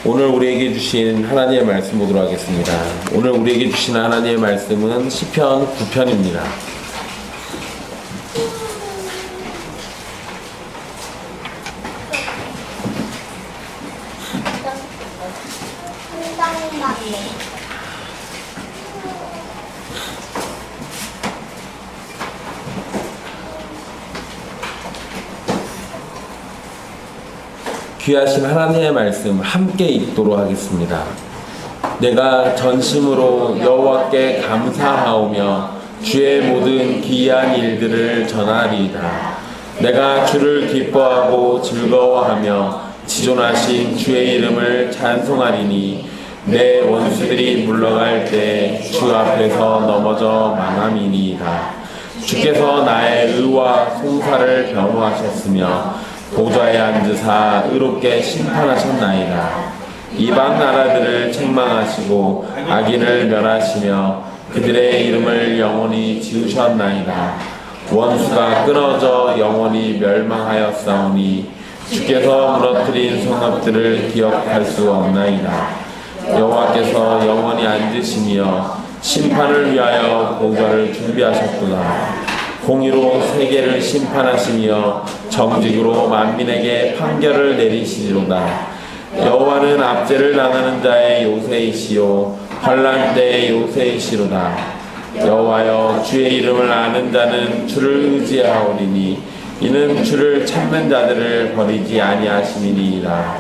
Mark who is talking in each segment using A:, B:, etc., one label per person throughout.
A: 오늘 우리에게 주신 하나님의 말씀 보도록 하겠습니다. 오늘 우리에게 주신 하나님의 말씀은 시편 9편입니다. 귀하신 하나님의 말씀 함께 읽도록 하겠습니다. 내가 전심으로 여호와께 감사하오며 주의 모든 기이한 일들을 전하리이다. 내가 주를 기뻐하고 즐거워하며 지존하신 주의 이름을 찬송하리니 내 원수들이 물러갈 때 주 앞에서 넘어져 망함이니이다. 주께서 나의 의와 송사를 변호하셨으며 보좌에 앉으사 의롭게 심판하셨나이다. 이방 나라들을 책망하시고 악인을 멸하시며 그들의 이름을 영원히 지우셨나이다. 원수가 끊어져 영원히 멸망하였사오니 주께서 무너뜨린 성읍들을 기억할 수 없나이다. 여호와께서 영원히 앉으시며 심판을 위하여 보좌를 준비하셨구나. 공의로 세계를 심판하시며 정직으로 만민에게 판결을 내리시리로다. 여호와는 압제를 당하는 자의 요새이시요 환난 때의 요새이시로다. 여호와여, 주의 이름을 아는 자는 주를 의지하오리니 이는 주를 찾는 자들을 버리지 아니하심이니이다.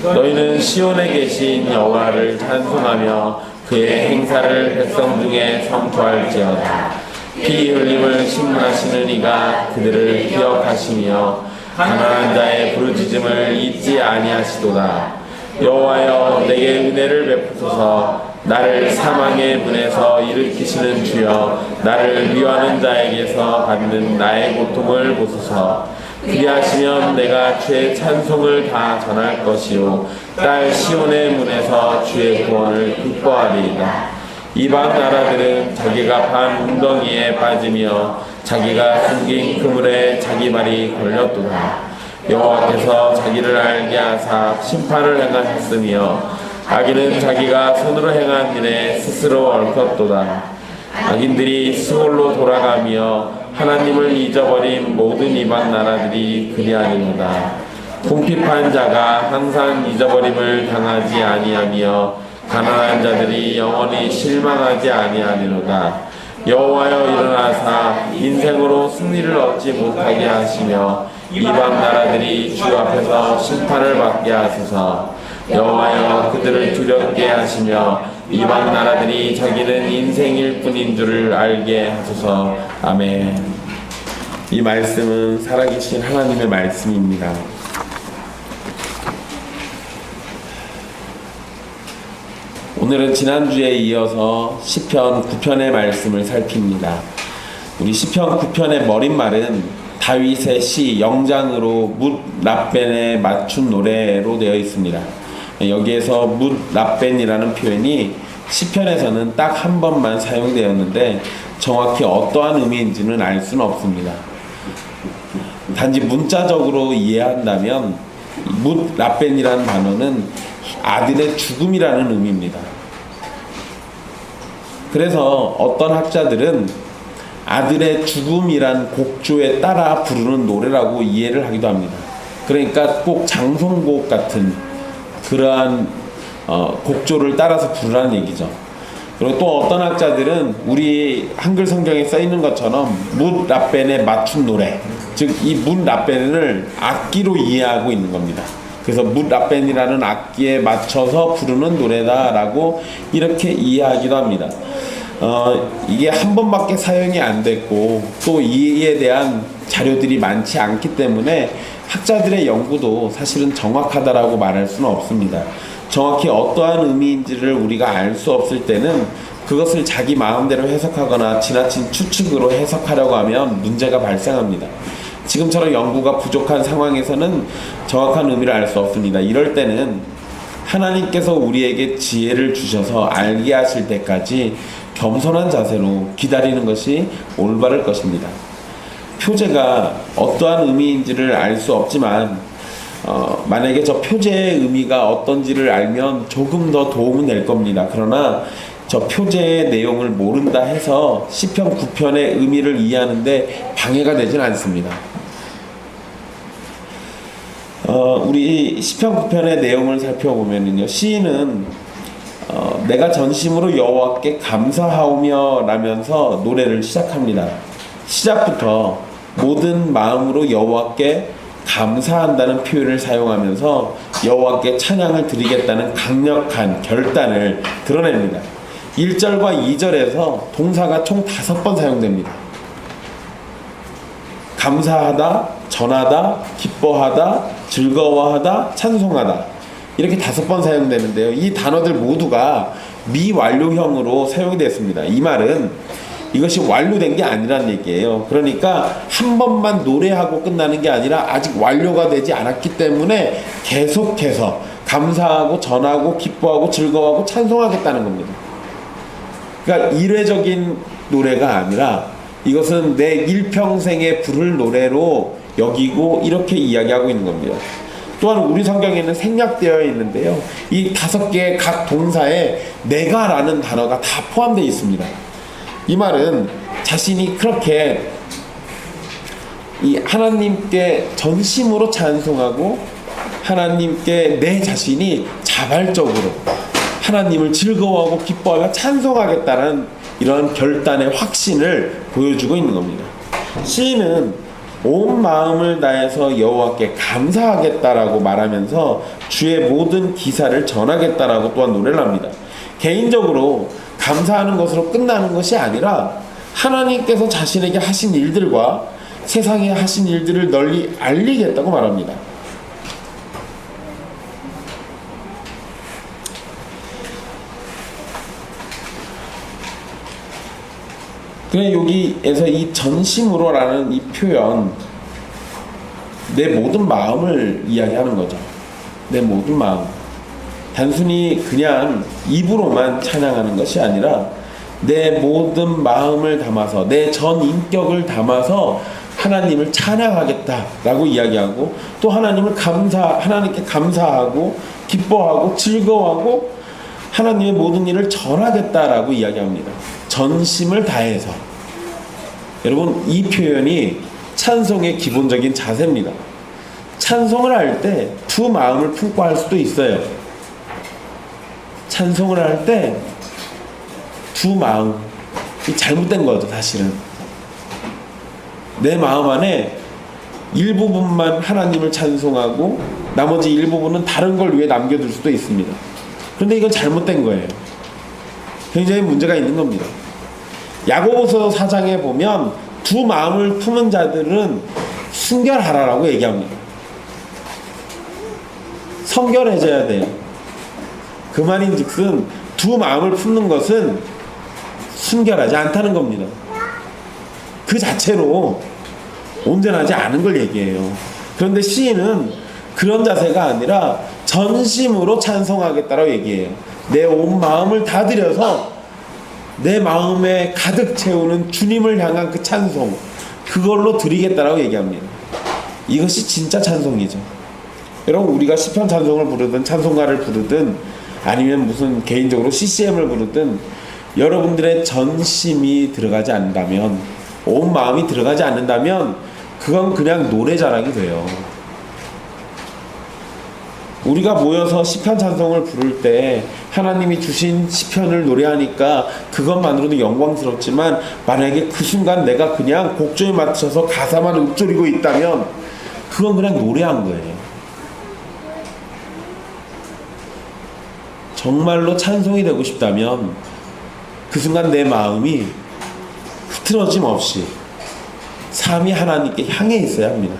A: 너희는 시온에 계신 여호와를 찬송하며 그의 행사를 백성 중에 선포할지어다. 피 흘림을 심문하시는 이가 그들을 기억하시며 가난한 자의 부르짖음을 잊지 아니하시도다. 여호와여, 내게 은혜를 베푸소서. 나를 사망의 문에서 일으키시는 주여, 나를 미워하는 자에게서 받는 나의 고통을 보소서. 그리하시면 내가 주의 찬송을 다 전할 것이요 딸 시온의 문에서 주의 구원을 기뻐하리이다. 이방 나라들은 자기가 판 웅덩이에 빠지며 자기가 숨긴 그물에 자기 발이 걸렸도다. 여호와께서 자기를 알게 하사 심판을 행하셨으며 악인은 자기가 손으로 행한 일에 스스로 얽혔도다. 악인들이 수월로 돌아가며 하나님을 잊어버린 모든 이방 나라들이 그리하리로다. 궁핍한 자가 항상 잊어버림을 당하지 아니하며 가난한 자들이 영원히 실망하지 아니하리로다. 여호와여, 일어나사 인생으로 승리를 얻지 못하게 하시며 이방 나라들이 주 앞에서 심판을 받게 하소서. 여호와여, 그들을 두렵게 하시며 이방 나라들이 자기는 인생일 뿐인 줄을 알게 하소서. 아멘. 이 말씀은 살아계신 하나님의 말씀입니다. 오늘은 지난주에 이어서 시편 9편의 말씀을 살핍니다. 우리 시편 9편의 머릿말은 다윗의 시 영장으로 뭇 랍벤에 맞춘 노래로 되어 있습니다. 여기에서 뭇 랍벤이라는 표현이 시편에서는 딱 한 번만 사용되었는데 정확히 어떠한 의미인지는 알 수는 없습니다. 단지 문자적으로 이해한다면 뭇 랍벤이라는 단어는 아들의 죽음이라는 의미입니다. 그래서 어떤 학자들은 아들의 죽음이란 곡조에 따라 부르는 노래라고 이해를 하기도 합니다. 그러니까 꼭 장송곡 같은 그러한 곡조를 따라서 부르라는 얘기죠. 그리고 또 어떤 학자들은 우리 한글 성경에 써 있는 것처럼 뭇 랍벤에 맞춘 노래, 즉 이 뭇 랍벤을 악기로 이해하고 있는 겁니다. 그래서 뭇 랍벤이라는 악기에 맞춰서 부르는 노래다라고 이렇게 이해하기도 합니다. 이게 한 번밖에 사용이 안 됐고 또 이에 대한 자료들이 많지 않기 때문에 학자들의 연구도 사실은 정확하다라고 말할 수는 없습니다. 정확히 어떠한 의미인지를 우리가 알 수 없을 때는 그것을 자기 마음대로 해석하거나 지나친 추측으로 해석하려고 하면 문제가 발생합니다. 지금처럼 연구가 부족한 상황에서는 정확한 의미를 알 수 없습니다. 이럴 때는 하나님께서 우리에게 지혜를 주셔서 알게 하실 때까지 겸손한 자세로 기다리는 것이 올바를 것입니다. 표제가 어떠한 의미인지를 알 수 없지만 만약에 저 표제의 의미가 어떤지를 알면 조금 더 도움은 될 겁니다. 그러나 저 표제의 내용을 모른다 해서 시편 9편의 의미를 이해하는데 방해가 되진 않습니다. 우리 시편 9편의 내용을 살펴보면요, 시인은 내가 전심으로 여호와께 감사하오며 라면서 노래를 시작합니다. 시작부터 모든 마음으로 여호와께 감사한다는 표현을 사용하면서 여호와께 찬양을 드리겠다는 강력한 결단을 드러냅니다. 1절과 2절에서 동사가 총 5번 사용됩니다. 감사하다, 전하다, 기뻐하다, 즐거워하다, 찬송하다, 이렇게 5번 사용되는데요. 이 단어들 모두가 미완료형으로 사용이 됐습니다. 이 말은 이것이 완료된 게 아니란 얘기예요. 그러니까 한 번만 노래하고 끝나는 게 아니라 아직 완료가 되지 않았기 때문에 계속해서 감사하고 전하고 기뻐하고 즐거워하고 찬송하겠다는 겁니다. 그러니까 일회적인 노래가 아니라 이것은 내 일평생에 부를 노래로 여기고 이렇게 이야기하고 있는 겁니다. 또한 우리 성경에는 생략되어 있는데요, 이 5개의 각 동사에 내가라는 단어가 다 포함되어 있습니다. 이 말은 자신이 그렇게 이 하나님께 전심으로 찬송하고 하나님께 내 자신이 자발적으로 하나님을 즐거워하고 기뻐하며 찬송하겠다는 이런 결단의 확신을 보여주고 있는 겁니다. 시인은 온 마음을 다해서 여호와께 감사하겠다라고 말하면서 주의 모든 기사를 전하겠다라고 또한 노래를 합니다. 개인적으로 감사하는 것으로 끝나는 것이 아니라 하나님께서 자신에게 하신 일들과 세상에 하신 일들을 널리 알리겠다고 말합니다. 그래, 여기에서 이 전심으로라는 이 표현, 내 모든 마음을 이야기하는 거죠. 내 모든 마음. 단순히 그냥 입으로만 찬양하는 것이 아니라 내 모든 마음을 담아서, 내 전 인격을 담아서 하나님을 찬양하겠다라고 이야기하고, 또 하나님께 감사하고 기뻐하고 즐거워하고 하나님의 모든 일을 전하겠다라고 이야기합니다. 전심을 다해서. 여러분, 이 표현이 찬송의 기본적인 자세입니다. 찬송을 할 때 두 마음을 품고 할 수도 있어요. 찬송을 할 때 두 마음, 잘못된 거죠. 사실은 내 마음 안에 일부분만 하나님을 찬송하고 나머지 일부분은 다른 걸 위해 남겨둘 수도 있습니다. 그런데 이건 잘못된 거예요. 굉장히 문제가 있는 겁니다. 야고보서 4장에 보면 두 마음을 품은 자들은 순결하라라고 얘기합니다. 성결해져야 돼요. 그 말인즉슨 두 마음을 품는 것은 순결하지 않다는 겁니다. 그 자체로 온전하지 않은 걸 얘기해요. 그런데 시인은 그런 자세가 아니라 전심으로 찬송하겠다라고 얘기해요. 내 온 마음을 다 들여서 내 마음에 가득 채우는 주님을 향한 그 찬송, 그걸로 드리겠다라고 얘기합니다. 이것이 진짜 찬송이죠. 여러분, 우리가 시편 찬송을 부르든 찬송가를 부르든 아니면 무슨 개인적으로 CCM을 부르든 여러분들의 전심이 들어가지 않는다면, 온 마음이 들어가지 않는다면 그건 그냥 노래 자랑이 돼요. 우리가 모여서 시편 찬송을 부를 때 하나님이 주신 시편을 노래하니까 그것만으로도 영광스럽지만, 만약에 그 순간 내가 그냥 곡조에 맞춰서 가사만 읊조리고 있다면 그건 그냥 노래한 거예요. 정말로 찬송이 되고 싶다면 그 순간 내 마음이 흐트러짐 없이 삶이 하나님께 향해 있어야 합니다.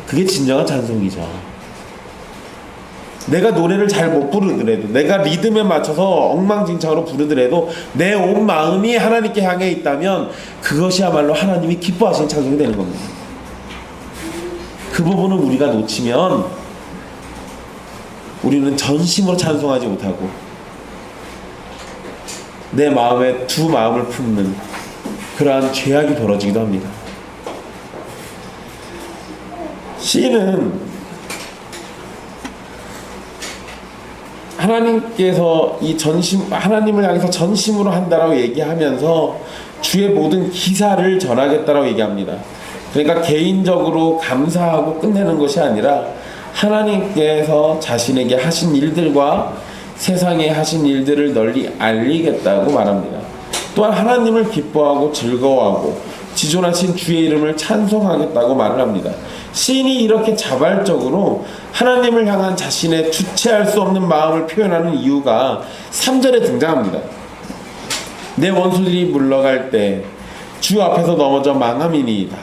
A: 그게 진정한 찬송이죠. 내가 노래를 잘 못 부르더라도, 내가 리듬에 맞춰서 엉망진창으로 부르더라도 내 온 마음이 하나님께 향해 있다면 그것이야말로 하나님이 기뻐하시는 찬송이 되는 겁니다. 그 부분을 우리가 놓치면 우리는 전심으로 찬송하지 못하고 내 마음에 두 마음을 품는 그러한 죄악이 벌어지기도 합니다. 시인은 하나님께서 이 하나님을 향해서 전심으로 한다라고 얘기하면서 주의 모든 기사를 전하겠다라고 얘기합니다. 그러니까 개인적으로 감사하고 끝내는 것이 아니라 하나님께서 자신에게 하신 일들과 세상에 하신 일들을 널리 알리겠다고 말합니다. 또한 하나님을 기뻐하고 즐거워하고 지존하신 주의 이름을 찬송하겠다고 말을 합니다. 시인이 이렇게 자발적으로 하나님을 향한 자신의 주체할 수 없는 마음을 표현하는 이유가 3절에 등장합니다. 내 원수들이 물러갈 때 주 앞에서 넘어져 망함이니이다.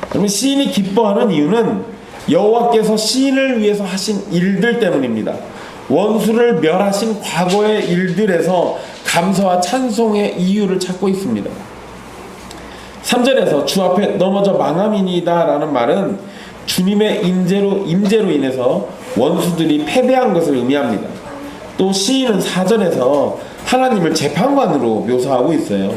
A: 그러면 시인이 기뻐하는 이유는 여호와께서 시인을 위해서 하신 일들 때문입니다. 원수를 멸하신 과거의 일들에서 감사와 찬송의 이유를 찾고 있습니다. 3절에서 주 앞에 넘어져 망함이니이다 라는 말은 주님의 임재로 인해서 원수들이 패배한 것을 의미합니다. 또 시인은 4절에서 하나님을 재판관으로 묘사하고 있어요.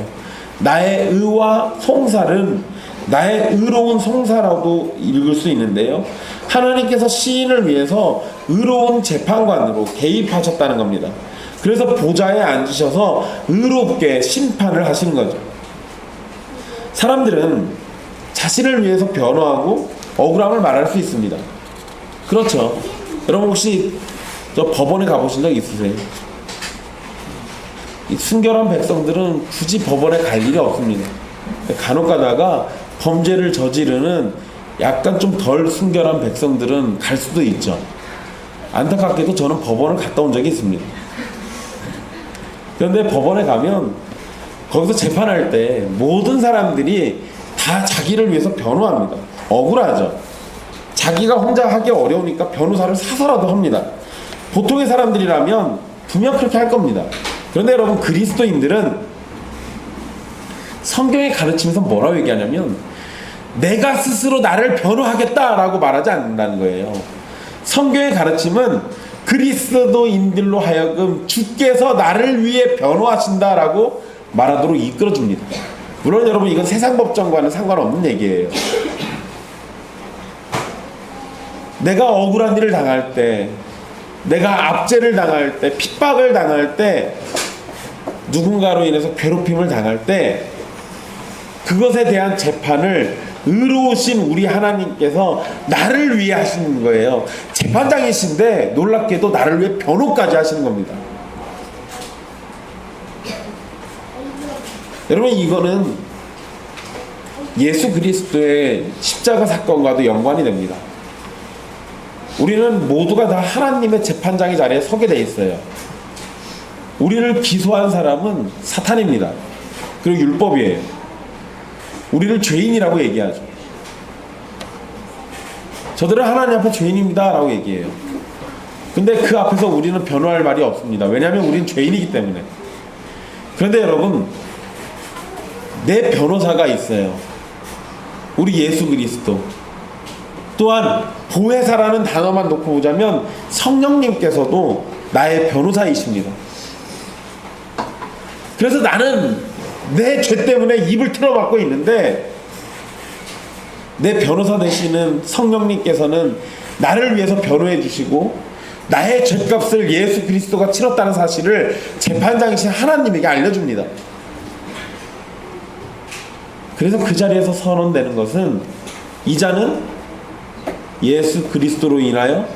A: 나의 의와 송사는 나의 의로운 송사라고 읽을 수 있는데요, 하나님께서 시인을 위해서 의로운 재판관으로 개입하셨다는 겁니다. 그래서 보좌에 앉으셔서 의롭게 심판을 하시는 거죠. 사람들은 자신을 위해서 변호하고 억울함을 말할 수 있습니다. 그렇죠. 여러분 혹시 저 법원에 가보신 적 있으세요? 이 순결한 백성들은 굳이 법원에 갈 일이 없습니다. 간혹 가다가 범죄를 저지르는 약간 좀 덜 순결한 백성들은 갈 수도 있죠. 안타깝게도 저는 법원을 갔다 온 적이 있습니다. 그런데 법원에 가면 거기서 재판할 때 모든 사람들이 다 자기를 위해서 변호합니다. 억울하죠. 자기가 혼자 하기 어려우니까 변호사를 사서라도 합니다. 보통의 사람들이라면 분명 그렇게 할 겁니다. 그런데 여러분, 그리스도인들은 성경의 가르침에서 뭐라고 얘기하냐면 내가 스스로 나를 변호하겠다라고 말하지 않는다는 거예요. 성경의 가르침은 그리스도인들로 하여금 주께서 나를 위해 변호하신다라고 말하도록 이끌어줍니다. 물론 여러분, 이건 세상 법정과는 상관없는 얘기예요. 내가 억울한 일을 당할 때, 내가 압제를 당할 때, 핍박을 당할 때, 누군가로 인해서 괴롭힘을 당할 때 그것에 대한 재판을 의로우신 우리 하나님께서 나를 위해 하시는 거예요. 재판장이신데 놀랍게도 나를 위해 변호까지 하시는 겁니다. 여러분, 이거는 예수 그리스도의 십자가 사건과도 연관이 됩니다. 우리는 모두가 다 하나님의 재판장의 자리에 서게 돼 있어요. 우리를 기소한 사람은 사탄입니다. 그리고 율법이에요. 우리를 죄인이라고 얘기하죠. 저들은 하나님 앞에 죄인입니다 라고 얘기해요. 근데 그 앞에서 우리는 변호할 말이 없습니다. 왜냐하면 우리는 죄인이기 때문에. 그런데 여러분, 내 변호사가 있어요. 우리 예수 그리스도. 또한 보혜사라는 단어만 놓고 보자면 성령님께서도 나의 변호사이십니다. 그래서 나는 내 죄 때문에 입을 틀어막고 있는데 내 변호사 되시는 성령님께서는 나를 위해서 변호해 주시고 나의 죄값을 예수 그리스도가 치렀다는 사실을 재판장이신 하나님에게 알려줍니다. 그래서 그 자리에서 선언되는 것은 이 자는 예수 그리스도로 인하여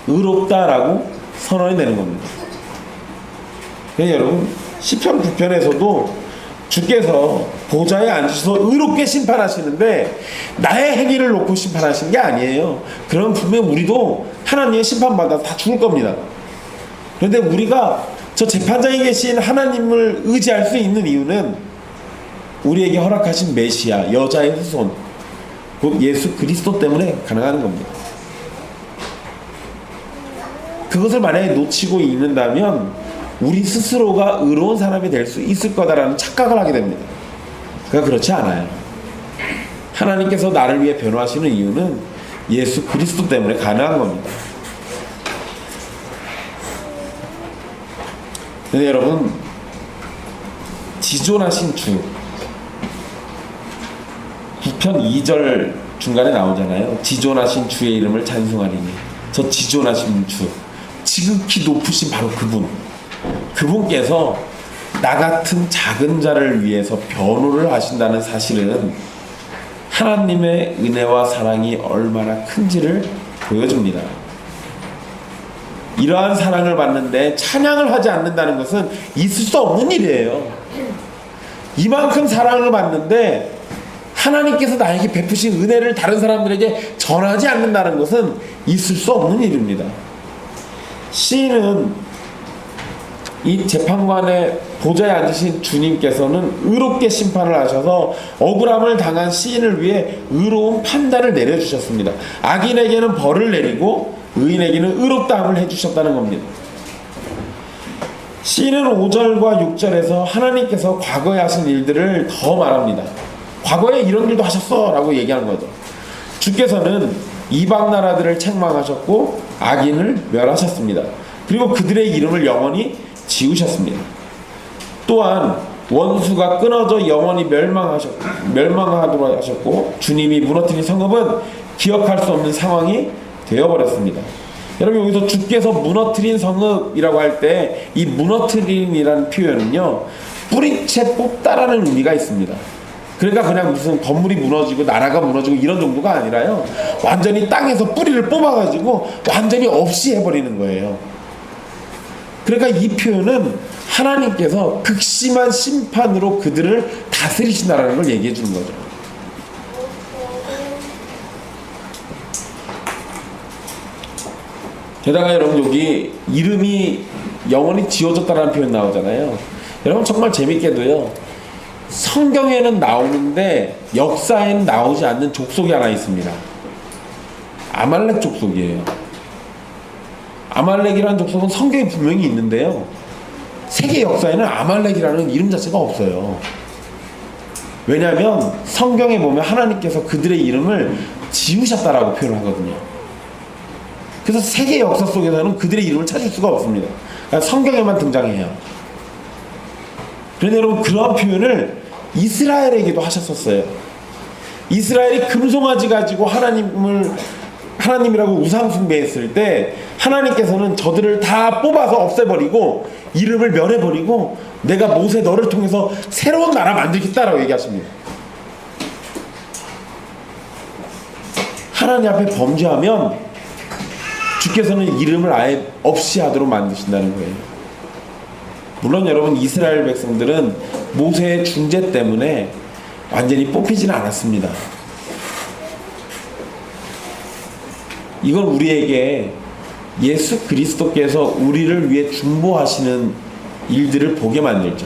A: 의롭다라고 선언이 되는 겁니다. 그래서 여러분, 시편 9편에서도 주께서 보좌에 앉으셔서 의롭게 심판하시는데 나의 행위를 놓고 심판하시는 게 아니에요. 그럼 분명 우리도 하나님의 심판받아서 다 죽을 겁니다. 그런데 우리가 저 재판장에 계신 하나님을 의지할 수 있는 이유는 우리에게 허락하신 메시아, 여자의 후손, 곧 예수 그리스도 때문에 가능한 겁니다. 그것을 만약에 놓치고 있는다면 우리 스스로가 의로운 사람이 될 수 있을 거다라는 착각을 하게 됩니다. 그러나 그렇지 않아요. 하나님께서 나를 위해 변호하시는 이유는 예수 그리스도 때문에 가능한 겁니다. 근데 여러분, 지존하신 주 9편 2절 중간에 나오잖아요. 지존하신 주의 이름을 찬송하리니. 저 지존하신 주, 지극히 높으신 바로 그분께서 나 같은 작은 자를 위해서 변호를 하신다는 사실은 하나님의 은혜와 사랑이 얼마나 큰지를 보여줍니다. 이러한 사랑을 받는데 찬양을 하지 않는다는 것은 있을 수 없는 일이에요. 이만큼 사랑을 받는데 하나님께서 나에게 베푸신 은혜를 다른 사람들에게 전하지 않는다는 것은 있을 수 없는 일입니다. 시인은 이 재판관의 보좌에 앉으신 주님께서는 의롭게 심판을 하셔서 억울함을 당한 시인을 위해 의로운 판단을 내려주셨습니다. 악인에게는 벌을 내리고 의인에게는 의롭다함을 해주셨다는 겁니다. 시인은 5절과 6절에서 하나님께서 과거에 하신 일들을 더 말합니다. 과거에 이런 일도 하셨어 라고 얘기하는 거죠. 주께서는 이방 나라들을 책망하셨고 악인을 멸하셨습니다. 그리고 그들의 이름을 영원히 지우셨습니다. 또한 원수가 끊어져 영원히 멸망하도록 하셨고 주님이 무너뜨린 성읍은 기억할 수 없는 상황이 되어버렸습니다. 여러분, 여기서 주께서 무너뜨린 성읍이라고 할 때 이 무너뜨림이라는 표현은요, 뿌리채 뽑다라는 의미가 있습니다. 그러니까 그냥 무슨 건물이 무너지고 나라가 무너지고 이런 정도가 아니라요, 완전히 땅에서 뿌리를 뽑아가지고 완전히 없이 해버리는 거예요. 그러니까 이 표현은 하나님께서 극심한 심판으로 그들을 다스리신다라는 걸 얘기해 주는 거죠. 게다가 여러분, 여기 이름이 영원히 지워졌다는 표현 나오잖아요. 여러분, 정말 재밌게도요, 성경에는 나오는데 역사에는 나오지 않는 족속이 하나 있습니다. 아말렉 족속이에요. 아말렉이라는 족속은 성경에 분명히 있는데요, 세계 역사에는 아말렉이라는 이름 자체가 없어요. 왜냐하면 성경에 보면 하나님께서 그들의 이름을 지우셨다라고 표현을 하거든요. 그래서 세계 역사 속에서는 그들의 이름을 찾을 수가 없습니다. 그러니까 성경에만 등장해요. 그런데 여러분, 그러한 표현을 이스라엘에게도 하셨었어요. 이스라엘이 금송아지 가지고 하나님이라고 우상 숭배했을 때 하나님께서는 저들을 다 뽑아서 없애버리고 이름을 멸해버리고 내가 모세 너를 통해서 새로운 나라 만들겠다라고 얘기하십니다. 하나님 앞에 범죄하면 주께서는 이름을 아예 없이 하도록 만드신다는 거예요. 물론 여러분, 이스라엘 백성들은 모세의 중재 때문에 완전히 뽑히지는 않았습니다. 이건 우리에게 예수 그리스도께서 우리를 위해 중보하시는 일들을 보게 만들죠.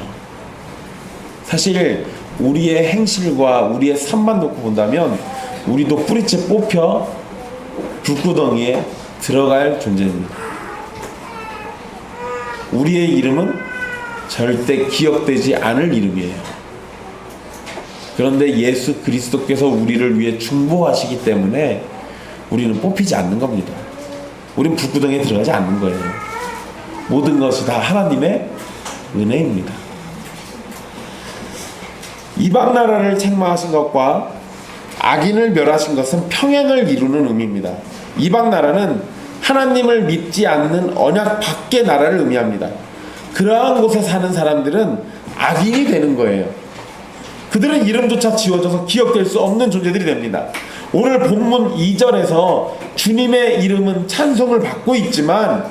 A: 사실 우리의 행실과 우리의 삶만 놓고 본다면 우리도 뿌리째 뽑혀 불구덩이에 들어갈 존재입니다. 우리의 이름은 절대 기억되지 않을 이름이에요. 그런데 예수 그리스도께서 우리를 위해 중보하시기 때문에 우리는 뽑히지 않는 겁니다. 우린 불구덩이에 들어가지 않는 거예요. 모든 것이 다 하나님의 은혜입니다. 이방 나라를 책망하신 것과 악인을 멸하신 것은 평행을 이루는 의미입니다. 이방 나라는 하나님을 믿지 않는 언약 밖의 나라를 의미합니다. 그러한 곳에 사는 사람들은 악인이 되는 거예요. 그들은 이름조차 지워져서 기억될 수 없는 존재들이 됩니다. 오늘 본문 2절에서 주님의 이름은 찬송을 받고 있지만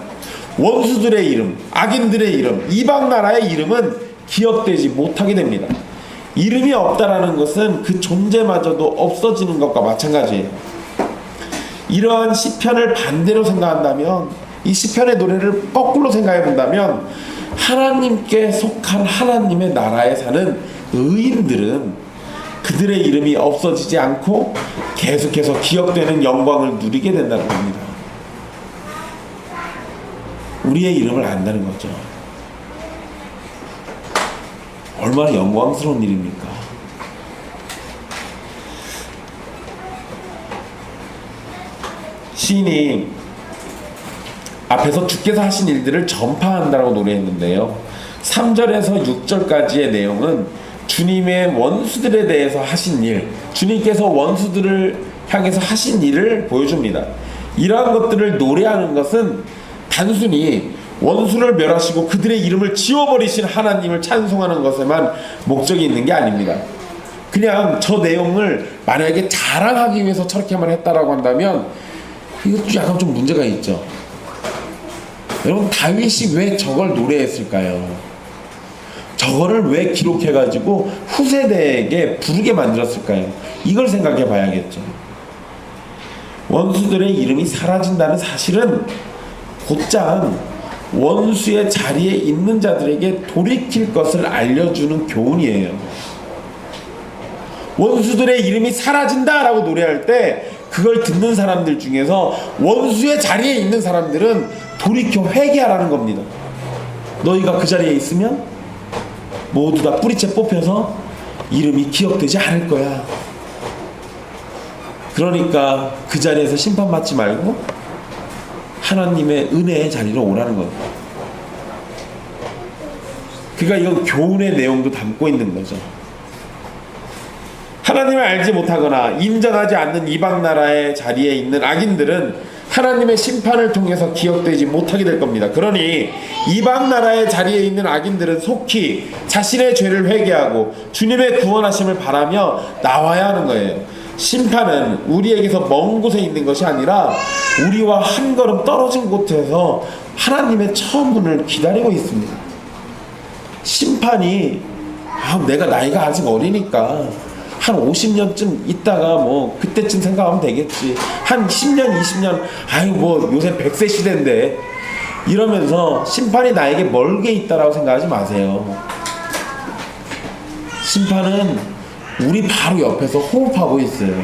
A: 원수들의 이름, 악인들의 이름, 이방 나라의 이름은 기억되지 못하게 됩니다. 이름이 없다라는 것은 그 존재마저도 없어지는 것과 마찬가지예요. 이러한 시편을 반대로 생각한다면, 이 시편의 노래를 거꾸로 생각해 본다면, 하나님께 속한 하나님의 나라에 사는 의인들은 그들의 이름이 없어지지 않고 계속해서 기억되는 영광을 누리게 된다는 겁니다. 우리의 이름을 안다는 거죠. 얼마나 영광스러운 일입니까? 시인이 앞에서 주께서 하신 일들을 전파한다라고 노래했는데요, 3절에서 6절까지의 내용은 주님의 원수들에 대해서 하신 일, 주님께서 원수들을 향해서 하신 일을 보여줍니다. 이러한 것들을 노래하는 것은 단순히 원수를 멸하시고 그들의 이름을 지워버리신 하나님을 찬송하는 것에만 목적이 있는 게 아닙니다. 그냥 저 내용을 만약에 자랑하기 위해서 저렇게만 했다라고 한다면 이것도 약간 좀 문제가 있죠. 여러분, 다윗이 왜 저걸 노래했을까요? 저거를 왜 기록해가지고 후세대에게 부르게 만들었을까요? 이걸 생각해 봐야겠죠. 원수들의 이름이 사라진다는 사실은 곧장 원수의 자리에 있는 자들에게 돌이킬 것을 알려주는 교훈이에요. 원수들의 이름이 사라진다라고 노래할 때 그걸 듣는 사람들 중에서 원수의 자리에 있는 사람들은 돌이켜 회개하라는 겁니다. 너희가 그 자리에 있으면 모두 다 뿌리채 뽑혀서 이름이 기억되지 않을 거야. 그러니까 그 자리에서 심판받지 말고 하나님의 은혜의 자리로 오라는 거예요. 그러니까 이건 교훈의 내용도 담고 있는 거죠. 하나님을 알지 못하거나 인정하지 않는 이방 나라의 자리에 있는 악인들은 하나님의 심판을 통해서 기억되지 못하게 될 겁니다. 그러니 이방 나라의 자리에 있는 악인들은 속히 자신의 죄를 회개하고 주님의 구원하심을 바라며 나와야 하는 거예요. 심판은 우리에게서 먼 곳에 있는 것이 아니라 우리와 한 걸음 떨어진 곳에서 하나님의 처음문을 기다리고 있습니다. 심판이 내가 나이가 아직 어리니까 한 50년쯤 있다가 뭐 그때쯤 생각하면 되겠지. 한 10년 20년 뭐 요새 100세 시대인데 이러면서 심판이 나에게 멀게 있다라고 생각하지 마세요. 심판은 우리 바로 옆에서 호흡하고 있어요.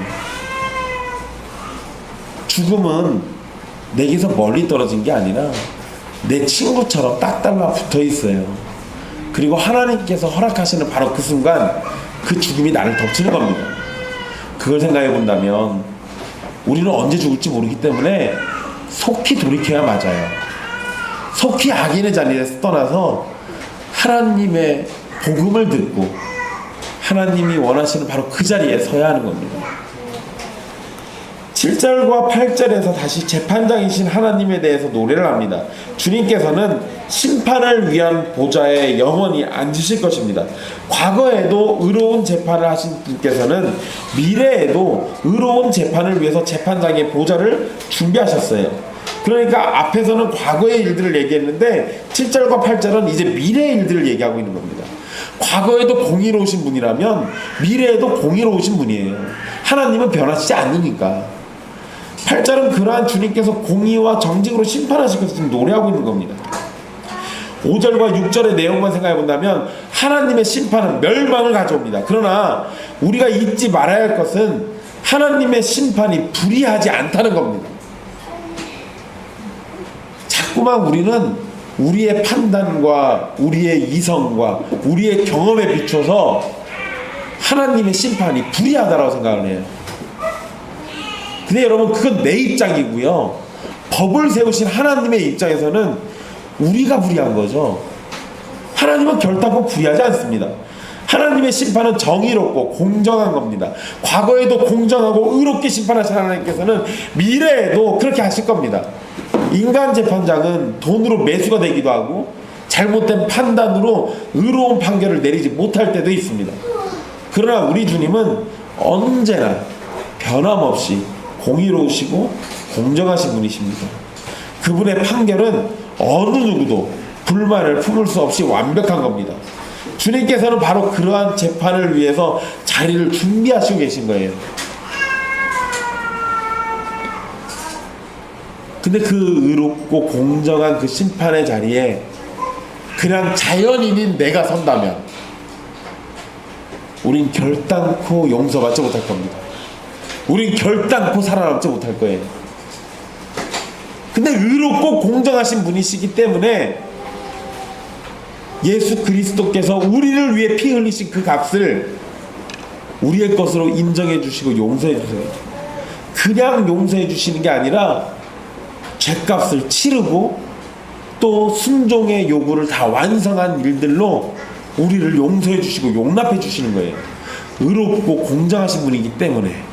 A: 죽음은 내게서 멀리 떨어진 게 아니라 내 친구처럼 딱 달라 붙어 있어요. 그리고 하나님께서 허락하시는 바로 그 순간 그 죽음이 나를 덮치는 겁니다. 그걸 생각해 본다면 우리는 언제 죽을지 모르기 때문에 속히 돌이켜야 맞아요. 속히 악인의 자리에서 떠나서 하나님의 복음을 듣고 하나님이 원하시는 바로 그 자리에 서야 하는 겁니다. 7절과 8절에서 다시 재판장이신 하나님에 대해서 노래를 합니다. 주님께서는 심판을 위한 보좌에 영원히 앉으실 것입니다. 과거에도 의로운 재판을 하신 분께서는 미래에도 의로운 재판을 위해서 재판장의 보좌를 준비하셨어요. 그러니까 앞에서는 과거의 일들을 얘기했는데 7절과 8절은 이제 미래의 일들을 얘기하고 있는 겁니다. 과거에도 공의로우신 분이라면 미래에도 공의로우신 분이에요. 하나님은 변하시지 않으니까. 8절은 그러한 주님께서 공의와 정직으로 심판하실 것을 지금 노래하고 있는 겁니다. 5절과 6절의 내용만 생각해 본다면 하나님의 심판은 멸망을 가져옵니다. 그러나 우리가 잊지 말아야 할 것은 하나님의 심판이 불의하지 않다는 겁니다. 자꾸만 우리는 우리의 판단과 우리의 이성과 우리의 경험에 비춰서 하나님의 심판이 불의하다라고 생각을 해요. 근데 여러분, 그건 내 입장이고요. 법을 세우신 하나님의 입장에서는 우리가 불의한 거죠. 하나님은 결단코 불의하지 않습니다. 하나님의 심판은 정의롭고 공정한 겁니다. 과거에도 공정하고 의롭게 심판하신 하나님께서는 미래에도 그렇게 하실 겁니다. 인간 재판장은 돈으로 매수가 되기도 하고 잘못된 판단으로 의로운 판결을 내리지 못할 때도 있습니다. 그러나 우리 주님은 언제나 변함없이 공의로우시고 공정하신 분이십니다. 그분의 판결은 어느 누구도 불만을 품을 수 없이 완벽한 겁니다. 주님께서는 바로 그러한 재판을 위해서 자리를 준비하시고 계신 거예요. 근데 그 의롭고 공정한 그 심판의 자리에 그냥 자연인인 내가 선다면 우린 결단코 용서받지 못할 겁니다. 우린 결단코 살아남지 못할 거예요. 근데 의롭고 공정하신 분이시기 때문에 예수 그리스도께서 우리를 위해 피 흘리신 그 값을 우리의 것으로 인정해 주시고 용서해 주세요. 그냥 용서해 주시는 게 아니라 죄값을 치르고 또 순종의 요구를 다 완성한 일들로 우리를 용서해 주시고 용납해 주시는 거예요. 의롭고 공정하신 분이기 때문에.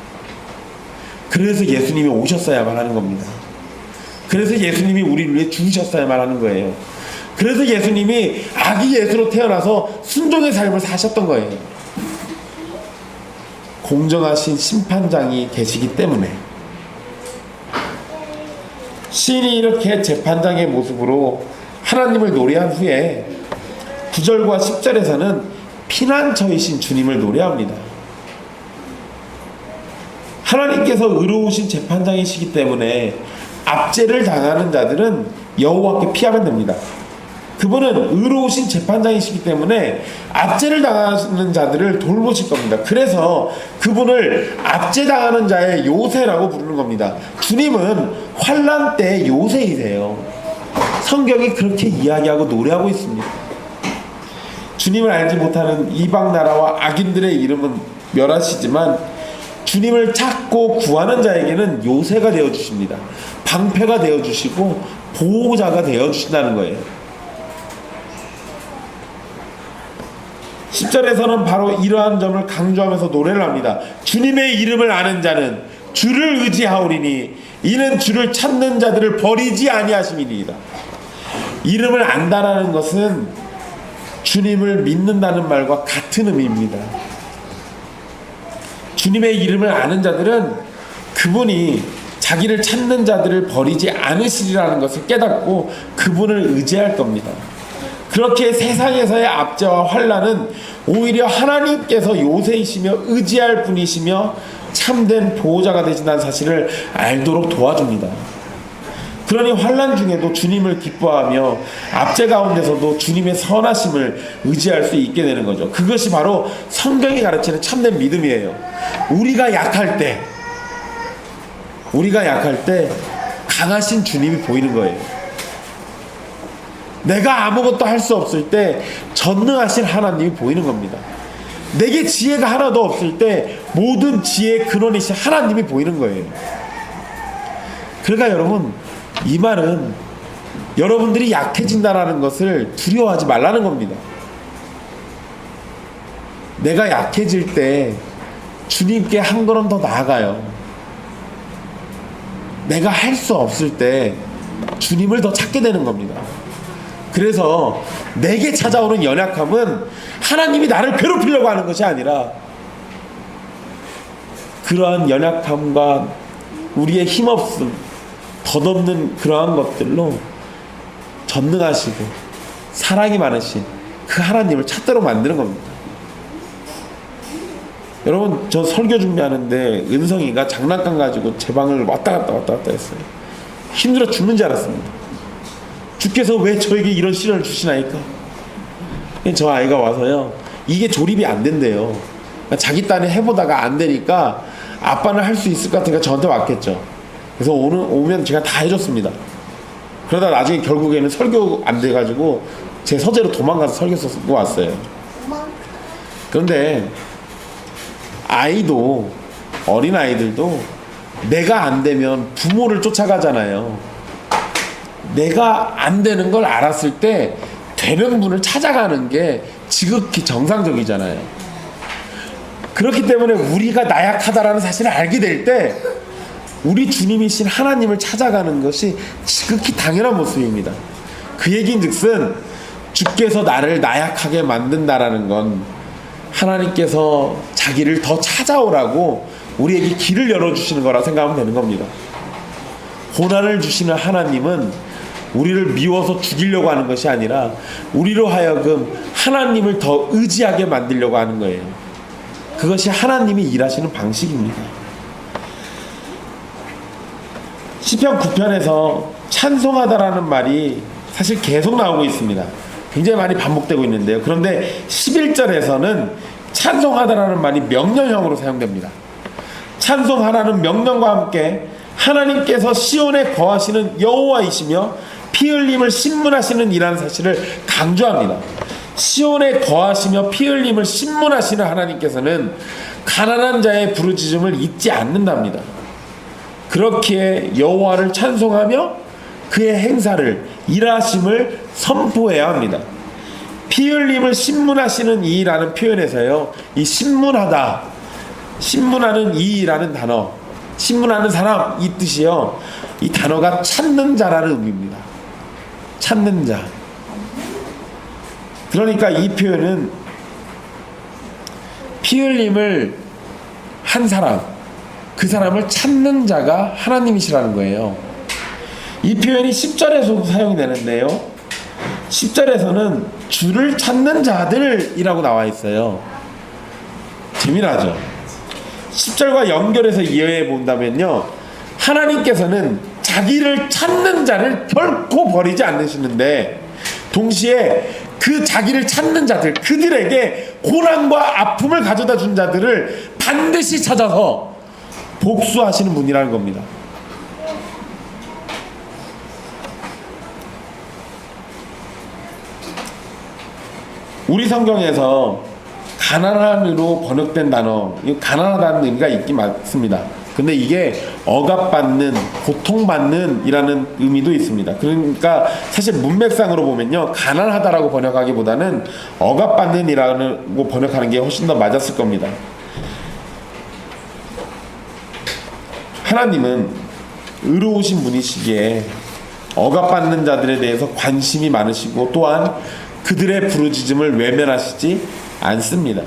A: 그래서 예수님이 오셨어야만 하는 겁니다. 그래서 예수님이 우리를 위해 죽으셨어야만 하는 거예요. 그래서 예수님이 아기 예수로 태어나서 순종의 삶을 사셨던 거예요. 공정하신 심판장이 계시기 때문에. 시인이 이렇게 재판장의 모습으로 하나님을 노래한 후에 9절과 10절에서는 피난처이신 주님을 노래합니다. 하나님께서 의로우신 재판장이시기 때문에 압제를 당하는 자들은 여호와께 피하면 됩니다. 그분은 의로우신 재판장이시기 때문에 압제를 당하는 자들을 돌보실 겁니다. 그래서 그분을 압제당하는 자의 요새라고 부르는 겁니다. 주님은 환난 때의 요새이세요. 성경이 그렇게 이야기하고 노래하고 있습니다. 주님을 알지 못하는 이방 나라와 악인들의 이름은 멸하시지만 주님을 찾고 구하는 자에게는 요새가 되어주십니다. 방패가 되어주시고 보호자가 되어주신다는 거예요. 10절에서는 바로 이러한 점을 강조하면서 노래를 합니다. 주님의 이름을 아는 자는 주를 의지하오리니 이는 주를 찾는 자들을 버리지 아니하심이니이다. 이름을 안다라는 것은 주님을 믿는다는 말과 같은 의미입니다. 주님의 이름을 아는 자들은 그분이 자기를 찾는 자들을 버리지 않으시리라는 것을 깨닫고 그분을 의지할 겁니다. 그렇게 세상에서의 압제와 환난은 오히려 하나님께서 요새이시며 의지할 분이시며 참된 보호자가 되신다는 사실을 알도록 도와줍니다. 그러니 환난 중에도 주님을 기뻐하며 압제 가운데서도 주님의 선하심을 의지할 수 있게 되는 거죠. 그것이 바로 성경이 가르치는 참된 믿음이에요. 우리가 약할 때 강하신 주님이 보이는 거예요. 내가 아무것도 할 수 없을 때 전능하신 하나님이 보이는 겁니다. 내게 지혜가 하나도 없을 때 모든 지혜의 근원이신 하나님이 보이는 거예요. 그러니까 여러분, 이 말은 여러분들이 약해진다라는 것을 두려워하지 말라는 겁니다. 내가 약해질 때 주님께 한 걸음 더 나아가요. 내가 할 수 없을 때 주님을 더 찾게 되는 겁니다. 그래서 내게 찾아오는 연약함은 하나님이 나를 괴롭히려고 하는 것이 아니라 그러한 연약함과 우리의 힘없음, 덧없는 그러한 것들로 전능하시고 사랑이 많으신 그 하나님을 찾도록 만드는 겁니다. 여러분, 저 설교 준비하는데 은성이가 장난감 가지고 제 방을 왔다 갔다 했어요. 힘들어 죽는 줄 알았습니다. 주께서 왜 저에게 이런 시련을 주시나이까? 저 아이가 와서요, 이게 조립이 안 된대요. 자기 딴에 해보다가 안 되니까 아빠는 할 수 있을 것 같으니까 저한테 왔겠죠. 그래서 오면 제가 다 해줬습니다. 그러다 나중에 결국에는 설교 안 돼가지고 제 서재로 도망가서 설교 쓰고 왔어요. 그런데 아이도, 어린 아이들도 내가 안 되면 부모를 쫓아가잖아요. 내가 안 되는 걸 알았을 때 되는 분을 찾아가는 게 지극히 정상적이잖아요. 그렇기 때문에 우리가 나약하다라는 사실을 알게 될 때 우리 주님이신 하나님을 찾아가는 것이 지극히 당연한 모습입니다. 그 얘기인즉슨 주께서 나를 나약하게 만든다라는 건 하나님께서 자기를 더 찾아오라고 우리에게 길을 열어주시는 거라 생각하면 되는 겁니다. 고난을 주시는 하나님은 우리를 미워서 죽이려고 하는 것이 아니라 우리로 하여금 하나님을 더 의지하게 만들려고 하는 거예요. 그것이 하나님이 일하시는 방식입니다. 시편 9편에서 찬송하다라는 말이 사실 계속 나오고 있습니다. 굉장히 많이 반복되고 있는데요. 그런데 11절에서는 찬송하다라는 말이 명령형으로 사용됩니다. 찬송하라는 명령과 함께 하나님께서 시온에 거하시는 여호와이시며 피 흘림을 신문하시는 이라는 사실을 강조합니다. 시온에 거하시며 피 흘림을 신문하시는 하나님께서는 가난한 자의 부르짖음을 잊지 않는답니다. 그렇기에 여호와를 찬송하며 그의 행사를, 일하심을 선포해야 합니다. 피 흘림을 신문하시는 이라는 표현에서요, 이 신문하다, 신문하는 이라는 단어, 신문하는 사람, 이 뜻이요, 이 단어가 찾는 자라는 의미입니다. 찾는 자. 그러니까 이 표현은 피 흘림을 한 사람, 그 사람을 찾는 자가 하나님이시라는 거예요. 이 표현이 10절에서도 사용이 되는데요, 10절에서는 주를 찾는 자들이라고 나와 있어요. 재미나죠? 10절과 연결해서 이해해 본다면요, 하나님께서는 자기를 찾는 자를 결코 버리지 않으시는데, 동시에 그 자기를 찾는 자들, 그들에게 고난과 아픔을 가져다 준 자들을 반드시 찾아서 복수하시는 분이라는 겁니다. 우리 성경에서 가난함으로 번역된 단어, 가난하다는 의미가 있긴 맞습니다. 근데 이게 억압받는, 고통받는 이라는 의미도 있습니다. 그러니까 사실 문맥상으로 보면요, 가난하다라고 번역하기보다는 억압받는 이라고 번역하는 게 훨씬 더 맞았을 겁니다. 하나님은 의로우신 분이시기에 억압받는 자들에 대해서 관심이 많으시고, 또한 그들의 부르짖음을 외면하시지 않습니다.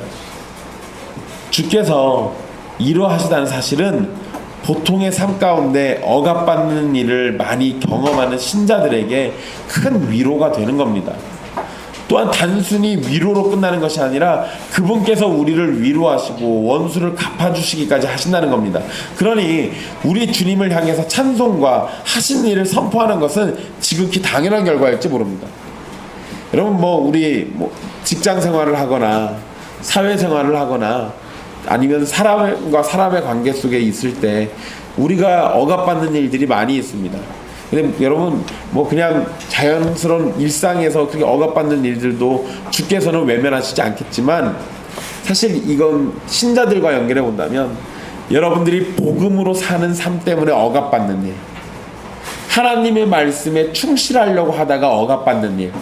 A: 주께서 이러하시다는 사실은 보통의 삶 가운데 억압받는 일을 많이 경험하는 신자들에게 큰 위로가 되는 겁니다. 또한 단순히 위로로 끝나는 것이 아니라 그분께서 우리를 위로하시고 원수를 갚아주시기까지 하신다는 겁니다. 그러니 우리 주님을 향해서 찬송과 하신 일을 선포하는 것은 지극히 당연한 결과일지 모릅니다. 여러분, 우리 직장 생활을 하거나 사회 생활을 하거나 아니면 사람과 사람의 관계 속에 있을 때 우리가 억압받는 일들이 많이 있습니다. 근데 여러분, 그냥 자연스러운 일상에서 그렇게 억압받는 일들도 주께서는 외면하시지 않겠지만, 사실 이건 신자들과 연결해 본다면 여러분들이 복음으로 사는 삶 때문에 억압받는 일, 하나님의 말씀에 충실하려고 하다가 억압받는 일,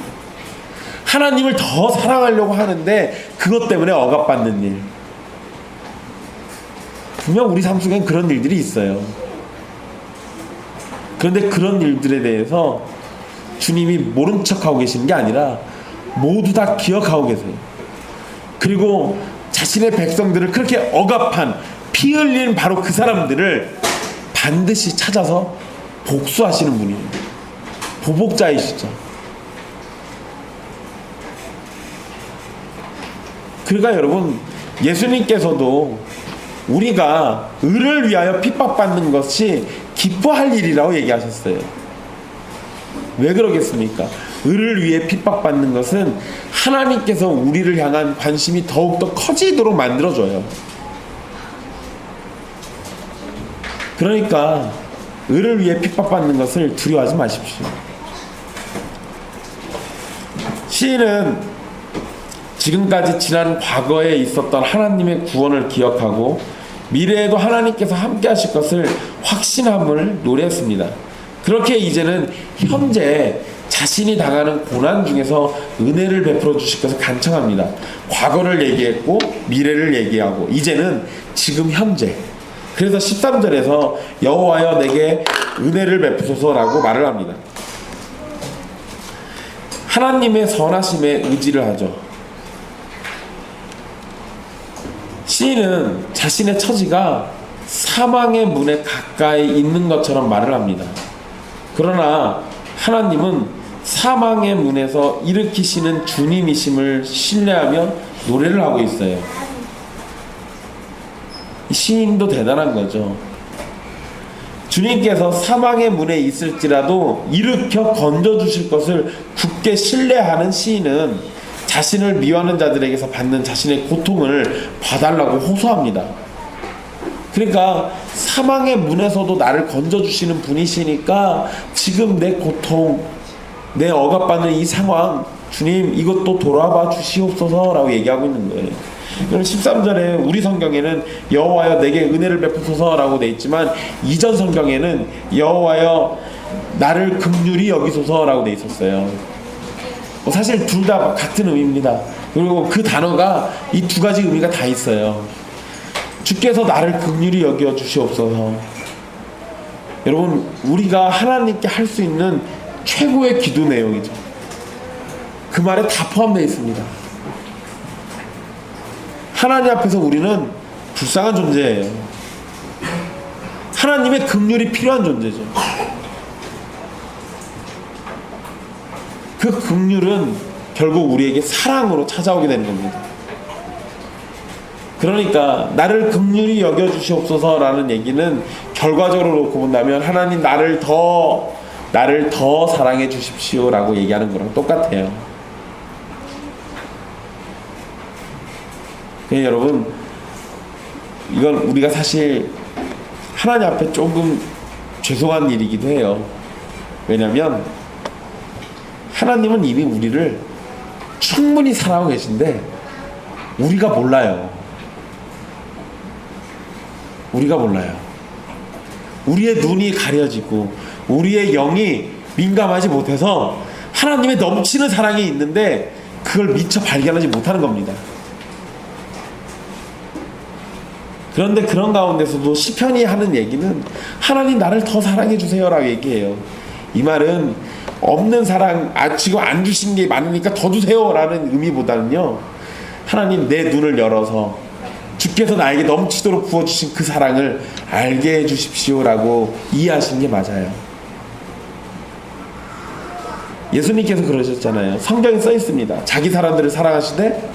A: 하나님을 더 사랑하려고 하는데 그것 때문에 억압받는 일, 분명 우리 삶 속엔 그런 일들이 있어요. 그런데 그런 일들에 대해서 주님이 모른 척하고 계시는 게 아니라 모두 다 기억하고 계세요. 그리고 자신의 백성들을 그렇게 억압한, 피 흘린 바로 그 사람들을 반드시 찾아서 복수하시는 분이에요. 보복자이시죠. 그러니까 여러분, 예수님께서도 우리가 의를 위하여 핍박받는 것이 기뻐할 일이라고 얘기하셨어요. 왜 그러겠습니까? 의를 위해 핍박받는 것은 하나님께서 우리를 향한 관심이 더욱더 커지도록 만들어줘요. 그러니까 의를 위해 핍박받는 것을 두려워하지 마십시오. 시인은 지금까지 지난 과거에 있었던 하나님의 구원을 기억하고 미래에도 하나님께서 함께 하실 것을 확신함을 노래했습니다. 그렇게 이제는 현재 자신이 당하는 고난 중에서 은혜를 베풀어 주실 것을 간청합니다. 과거를 얘기했고 미래를 얘기하고 이제는 지금 현재. 그래서 13절에서 여호와여 내게 은혜를 베푸소서라고 말을 합니다. 하나님의 선하심에 의지를 하죠. 시인은 자신의 처지가 사망의 문에 가까이 있는 것처럼 말을 합니다. 그러나 하나님은 사망의 문에서 일으키시는 주님이심을 신뢰하며 노래를 하고 있어요. 시인도 대단한 거죠. 주님께서 사망의 문에 있을지라도 일으켜 건져주실 것을 굳게 신뢰하는 시인은 자신을 미워하는 자들에게서 받는 자신의 고통을 봐달라고 호소합니다. 그러니까 사망의 문에서도 나를 건져주시는 분이시니까 지금 내 고통, 내 억압받는 이 상황, 주님 이것도 돌아봐 주시옵소서라고 얘기하고 있는 거예요. 13절에 우리 성경에는 여호와여 내게 은혜를 베푸소서라고 돼 있지만 이전 성경에는 여호와여 나를 긍휼히 여기소서라고 돼 있었어요. 사실 둘 다 같은 의미입니다. 그리고 그 단어가 이 두 가지 의미가 다 있어요. 주께서 나를 긍휼히 여겨 주시옵소서. 여러분, 우리가 하나님께 할 수 있는 최고의 기도 내용이죠. 그 말에 다 포함되어 있습니다. 하나님 앞에서 우리는 불쌍한 존재예요. 하나님의 긍휼이 필요한 존재죠. 그 긍휼은 결국 우리에게 사랑으로 찾아오게 되는 겁니다. 그러니까 나를 긍휼히 여겨주시옵소서라는 얘기는 결과적으로 놓고 본다면 하나님 나를 더 사랑해 주십시오라고 얘기하는 거랑 똑같아요. 여러분, 이건 우리가 사실 하나님 앞에 조금 죄송한 일이기도 해요. 왜냐하면 하나님은 이미 우리를 충분히 사랑하고 계신데 우리가 몰라요. 우리가 몰라요. 우리의 눈이 가려지고 우리의 영이 민감하지 못해서 하나님의 넘치는 사랑이 있는데 그걸 미처 발견하지 못하는 겁니다. 그런데 그런 가운데서도 시편이 하는 얘기는 하나님 나를 더 사랑해 주세요라고 얘기해요. 이 말은 없는 사랑, 지금 안 주신 게 많으니까 더 주세요라는 의미보다는요, 하나님 내 눈을 열어서 주께서 나에게 넘치도록 부어주신 그 사랑을 알게 해주십시오라고 이해하시는 게 맞아요. 예수님께서 그러셨잖아요. 성경에 써 있습니다. 자기 사람들을 사랑하시되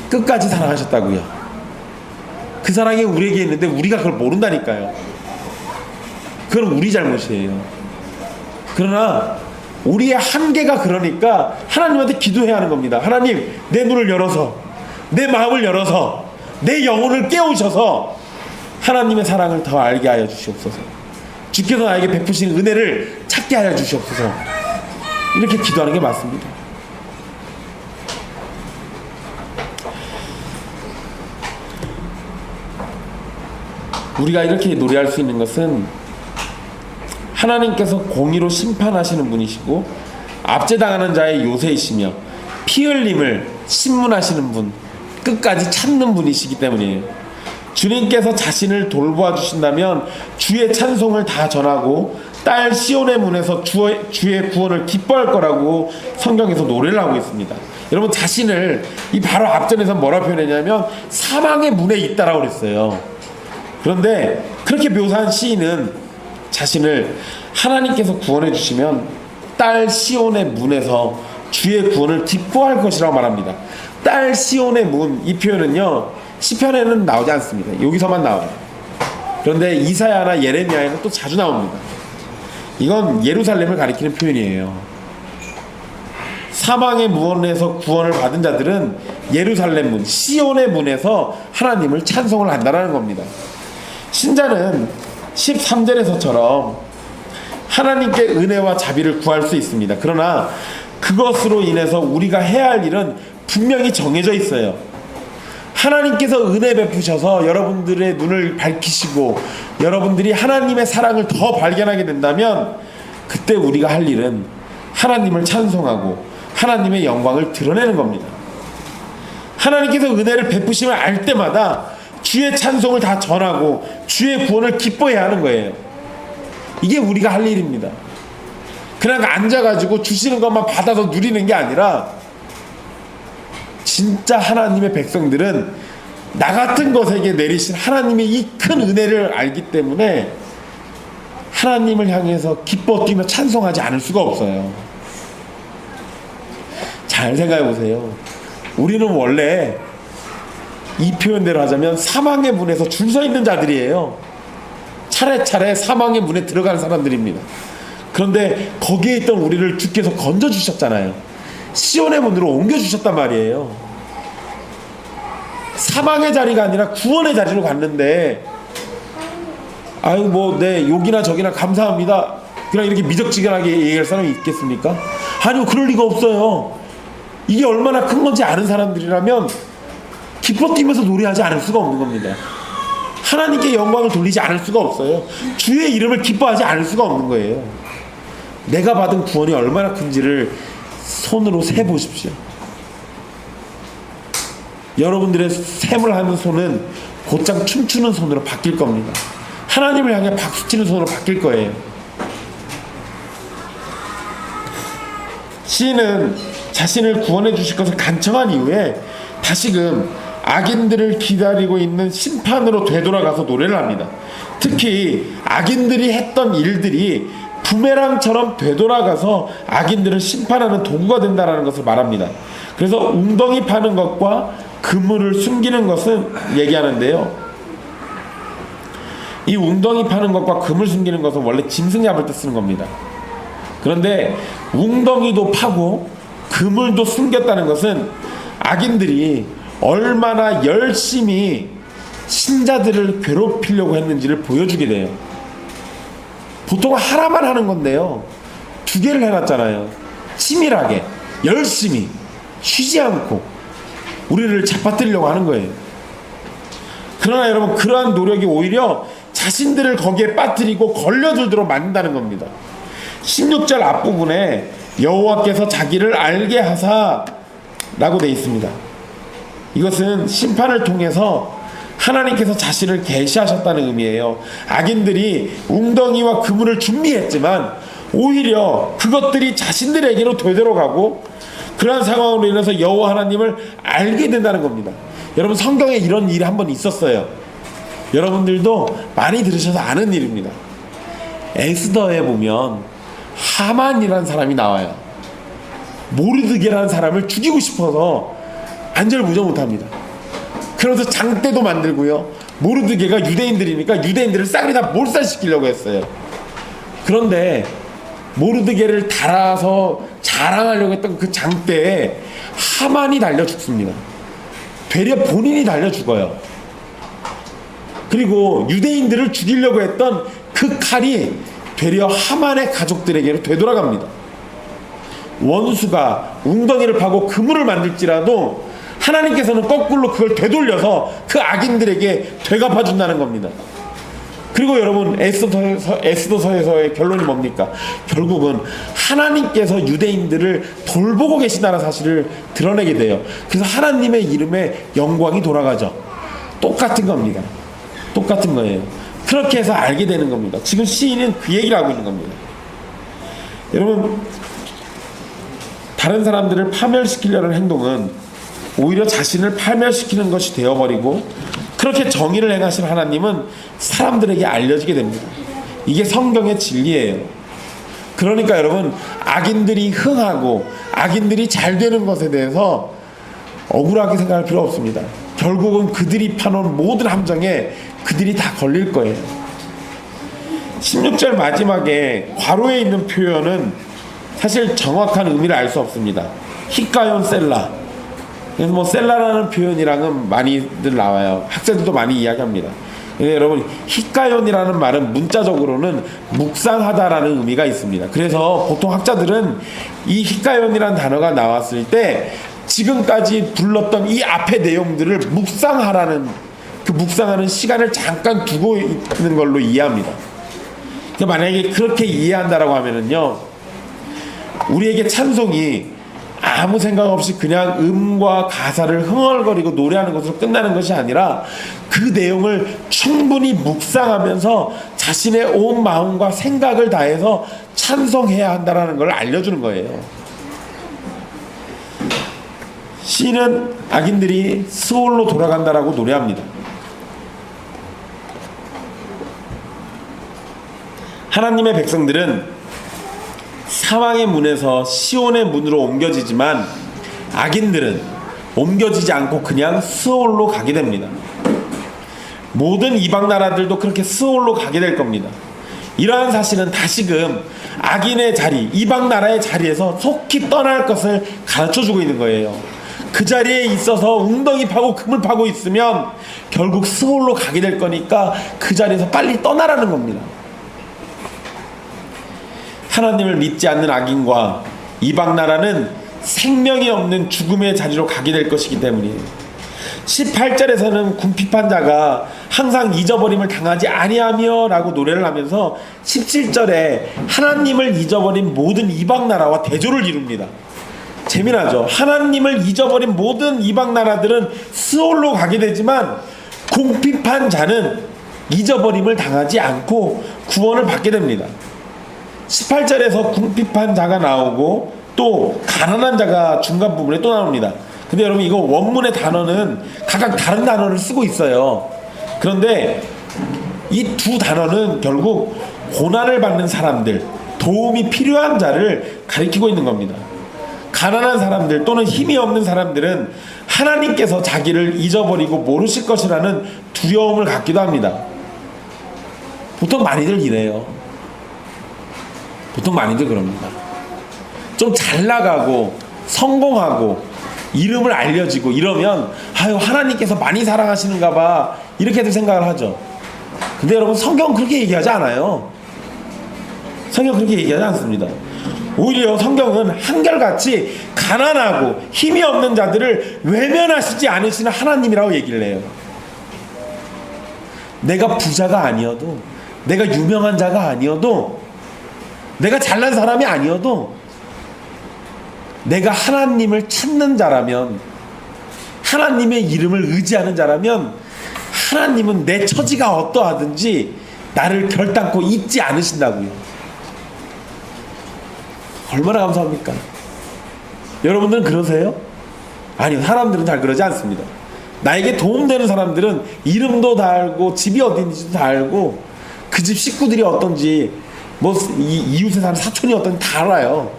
A: 끝까지 사랑하셨다고요. 그 사랑이 우리에게 있는데 우리가 그걸 모른다니까요. 그건 우리 잘못이에요. 그러나 우리의 한계가 그러니까 하나님한테 기도해야 하는 겁니다. 하나님, 내 눈을 열어서, 내 마음을 열어서, 내 영혼을 깨우셔서 하나님의 사랑을 더 알게 하여 주시옵소서. 주께서 나에게 베푸신 은혜를 찾게 하여 주시옵소서. 이렇게 기도하는 게 맞습니다. 우리가 이렇게 노래할 수 있는 것은 하나님께서 공의로 심판하시는 분이시고 압제당하는 자의 요새이시며 피 흘림을 신문하시는 분, 끝까지 참는 분이시기 때문이에요. 주님께서 자신을 돌보아 주신다면 주의 찬송을 다 전하고 딸 시온의 문에서 주의 구원을 기뻐할 거라고 성경에서 노래를 하고 있습니다. 여러분, 자신을 이 바로 앞전에서 뭐라 표현했냐면 사망의 문에 있다라고 그랬어요. 그런데 그렇게 묘사한 시인은 자신을 하나님께서 구원해 주시면 딸 시온의 문에서 주의 구원을 기뻐할 것이라고 말합니다. 딸 시온의 문, 이 표현은요 시편에는 나오지 않습니다. 여기서만 나와요. 그런데 이사야나 예레미야에는 또 자주 나옵니다. 이건 예루살렘을 가리키는 표현이에요. 사망의 문에서 구원을 받은 자들은 예루살렘 문, 시온의 문에서 하나님을 찬송을 한다는 겁니다. 신자는 13절에서처럼 하나님께 은혜와 자비를 구할 수 있습니다. 그러나 그것으로 인해서 우리가 해야 할 일은 분명히 정해져 있어요. 하나님께서 은혜 베푸셔서 여러분들의 눈을 밝히시고 여러분들이 하나님의 사랑을 더 발견하게 된다면 그때 우리가 할 일은 하나님을 찬송하고 하나님의 영광을 드러내는 겁니다. 하나님께서 은혜를 베푸심을 알 때마다 주의 찬송을 다 전하고 주의 구원을 기뻐해야 하는 거예요. 이게 우리가 할 일입니다. 그냥 앉아가지고 주시는 것만 받아서 누리는 게 아니라 진짜 하나님의 백성들은 나 같은 것에게 내리신 하나님의 이 큰 은혜를 알기 때문에 하나님을 향해서 기뻐 뛰며 찬송하지 않을 수가 없어요. 잘 생각해 보세요. 우리는 원래 이 표현대로 하자면 사망의 문에서 줄 서 있는 자들이에요. 차례차례 사망의 문에 들어가는 사람들입니다. 그런데 거기에 있던 우리를 주께서 건져주셨잖아요. 시온의 문으로 옮겨주셨단 말이에요. 사망의 자리가 아니라 구원의 자리로 갔는데 아유 뭐 네 여기나 저기나 감사합니다 그냥 이렇게 미적지근하게 얘기할 사람이 있겠습니까? 아니요, 그럴 리가 없어요. 이게 얼마나 큰 건지 아는 사람들이라면 기뻐 뛰면서 노래하지 않을 수가 없는 겁니다. 하나님께 영광을 돌리지 않을 수가 없어요. 주의 이름을 기뻐하지 않을 수가 없는 거예요. 내가 받은 구원이 얼마나 큰지를 손으로 세보십시오. 여러분들의 셈을 하는 손은 곧장 춤추는 손으로 바뀔 겁니다. 하나님을 향해 박수치는 손으로 바뀔 거예요. 시인은 자신을 구원해 주실 것을 간청한 이후에 다시금 악인들을 기다리고 있는 심판으로 되돌아가서 노래를 합니다. 특히 악인들이 했던 일들이 부메랑처럼 되돌아가서 악인들을 심판하는 도구가 된다는 것을 말합니다. 그래서 웅덩이 파는 것과 그물을 숨기는 것은 얘기하는데요. 이 웅덩이 파는 것과 그물 숨기는 것은 원래 짐승 잡을 때 쓰는 겁니다. 그런데 웅덩이도 파고 그물도 숨겼다는 것은 악인들이 얼마나 열심히 신자들을 괴롭히려고 했는지를 보여주게 돼요. 보통 하나만 하는 건데요, 두 개를 해놨잖아요. 치밀하게 열심히 쉬지 않고 우리를 잡아뜨리려고 하는 거예요. 그러나 여러분, 그러한 노력이 오히려 자신들을 거기에 빠뜨리고 걸려들도록 만든다는 겁니다. 16절 앞부분에 여호와께서 자기를 알게 하사 라고 되어 있습니다. 이것은 심판을 통해서 하나님께서 자신을 계시하셨다는 의미예요. 악인들이 웅덩이와 그물을 준비했지만 오히려 그것들이 자신들에게로 되돌아가고 그러한 상황으로 인해서 여호와 하나님을 알게 된다는 겁니다. 여러분, 성경에 이런 일이 한 번 있었어요. 여러분들도 많이 들으셔서 아는 일입니다. 에스더에 보면 하만이라는 사람이 나와요. 모르드게라는 사람을 죽이고 싶어서 안절부절 못합니다. 그러면서 장대도 만들고요, 모르드게가 유대인들이니까 유대인들을 싹이 다 몰살시키려고 했어요. 그런데 모르드게를 달아서 자랑하려고 했던 그 장대에 하만이 달려 죽습니다. 되려 본인이 달려 죽어요. 그리고 유대인들을 죽이려고 했던 그 칼이 되려 하만의 가족들에게로 되돌아갑니다. 원수가 웅덩이를 파고 그물을 만들지라도 하나님께서는 거꾸로 그걸 되돌려서 그 악인들에게 되갚아준다는 겁니다. 그리고 여러분, 에스더서에서의 결론이 뭡니까? 결국은 하나님께서 유대인들을 돌보고 계신다는 사실을 드러내게 돼요. 그래서 하나님의 이름에 영광이 돌아가죠. 똑같은 겁니다. 똑같은 거예요. 그렇게 해서 알게 되는 겁니다. 지금 시인은 그 얘기를 하고 있는 겁니다. 여러분, 다른 사람들을 파멸시키려는 행동은 오히려 자신을 파멸시키는 것이 되어버리고, 그렇게 정의를 행하신 하나님은 사람들에게 알려지게 됩니다. 이게 성경의 진리예요. 그러니까 여러분, 악인들이 흥하고 악인들이 잘 되는 것에 대해서 억울하게 생각할 필요 없습니다. 결국은 그들이 파놓은 모든 함정에 그들이 다 걸릴 거예요. 16절 마지막에 괄호에 있는 표현은 사실 정확한 의미를 알 수 없습니다. 히카yon 셀라. 그래서 뭐 셀라라는 표현이랑은 많이들 나와요. 학자들도 많이 이야기합니다. 여러분, 히카연이라는 말은 문자적으로는 묵상하다라는 의미가 있습니다. 그래서 보통 학자들은 이 히카연이라는 단어가 나왔을 때 지금까지 불렀던 이 앞의 내용들을 묵상하라는, 그 묵상하는 시간을 잠깐 두고 있는 걸로 이해합니다. 그러니까 만약에 그렇게 이해한다라고 하면은요, 우리에게 찬송이 아무 생각 없이 그냥 음과 가사를 흥얼거리고 노래하는 것으로 끝나는 것이 아니라 그 내용을 충분히 묵상하면서 자신의 온 마음과 생각을 다해서 찬송해야 한다는 걸 알려주는 거예요. 시인은 악인들이 스올로 돌아간다라고 노래합니다. 하나님의 백성들은 사망의 문에서 시온의 문으로 옮겨지지만 악인들은 옮겨지지 않고 그냥 스올로 가게 됩니다. 모든 이방 나라들도 그렇게 스올로 가게 될 겁니다. 이러한 사실은 다시금 악인의 자리, 이방 나라의 자리에서 속히 떠날 것을 가르쳐주고 있는 거예요. 그 자리에 있어서 웅덩이 파고 그물 파고 있으면 결국 스올로 가게 될 거니까 그 자리에서 빨리 떠나라는 겁니다. 하나님을 믿지 않는 악인과 이방 나라는 생명이 없는 죽음의 자리로 가게 될 것이기 때문이에요. 18절에서는 궁핍한 자가 항상 잊어버림을 당하지 아니하며 라고 노래를 하면서 17절에 하나님을 잊어버린 모든 이방 나라와 대조를 이룹니다. 재미나죠? 하나님을 잊어버린 모든 이방 나라들은 스올로 가게 되지만 궁핍한 자는 잊어버림을 당하지 않고 구원을 받게 됩니다. 18절에서 궁핍한 자가 나오고 또 가난한 자가 중간 부분에 또 나옵니다. 근데 여러분 이거 원문의 단어는 각각 다른 단어를 쓰고 있어요. 그런데 이 두 단어는 결국 고난을 받는 사람들, 도움이 필요한 자를 가리키고 있는 겁니다. 가난한 사람들 또는 힘이 없는 사람들은 하나님께서 자기를 잊어버리고 모르실 것이라는 두려움을 갖기도 합니다. 보통 많이들 이래요. 보통 많이들 그럽니다. 좀 잘 나가고 성공하고 이름을 알려지고 이러면 아유 하나님께서 많이 사랑하시는가 봐 이렇게들 생각을 하죠. 근데 여러분 성경은 그렇게 얘기하지 않아요. 성경은 그렇게 얘기하지 않습니다. 오히려 성경은 한결같이 가난하고 힘이 없는 자들을 외면하시지 않으시는 하나님이라고 얘기를 해요. 내가 부자가 아니어도, 내가 유명한 자가 아니어도, 내가 잘난 사람이 아니어도 내가 하나님을 찾는 자라면, 하나님의 이름을 의지하는 자라면 하나님은 내 처지가 어떠하든지 나를 결단코 잊지 않으신다고요. 얼마나 감사합니까? 여러분들은 그러세요? 아니요, 사람들은 잘 그러지 않습니다. 나에게 도움되는 사람들은 이름도 다 알고 집이 어딘지도 다 알고 그 집 식구들이 어떤지 뭐 이웃에 사는 사촌이 어떤지 다 알아요.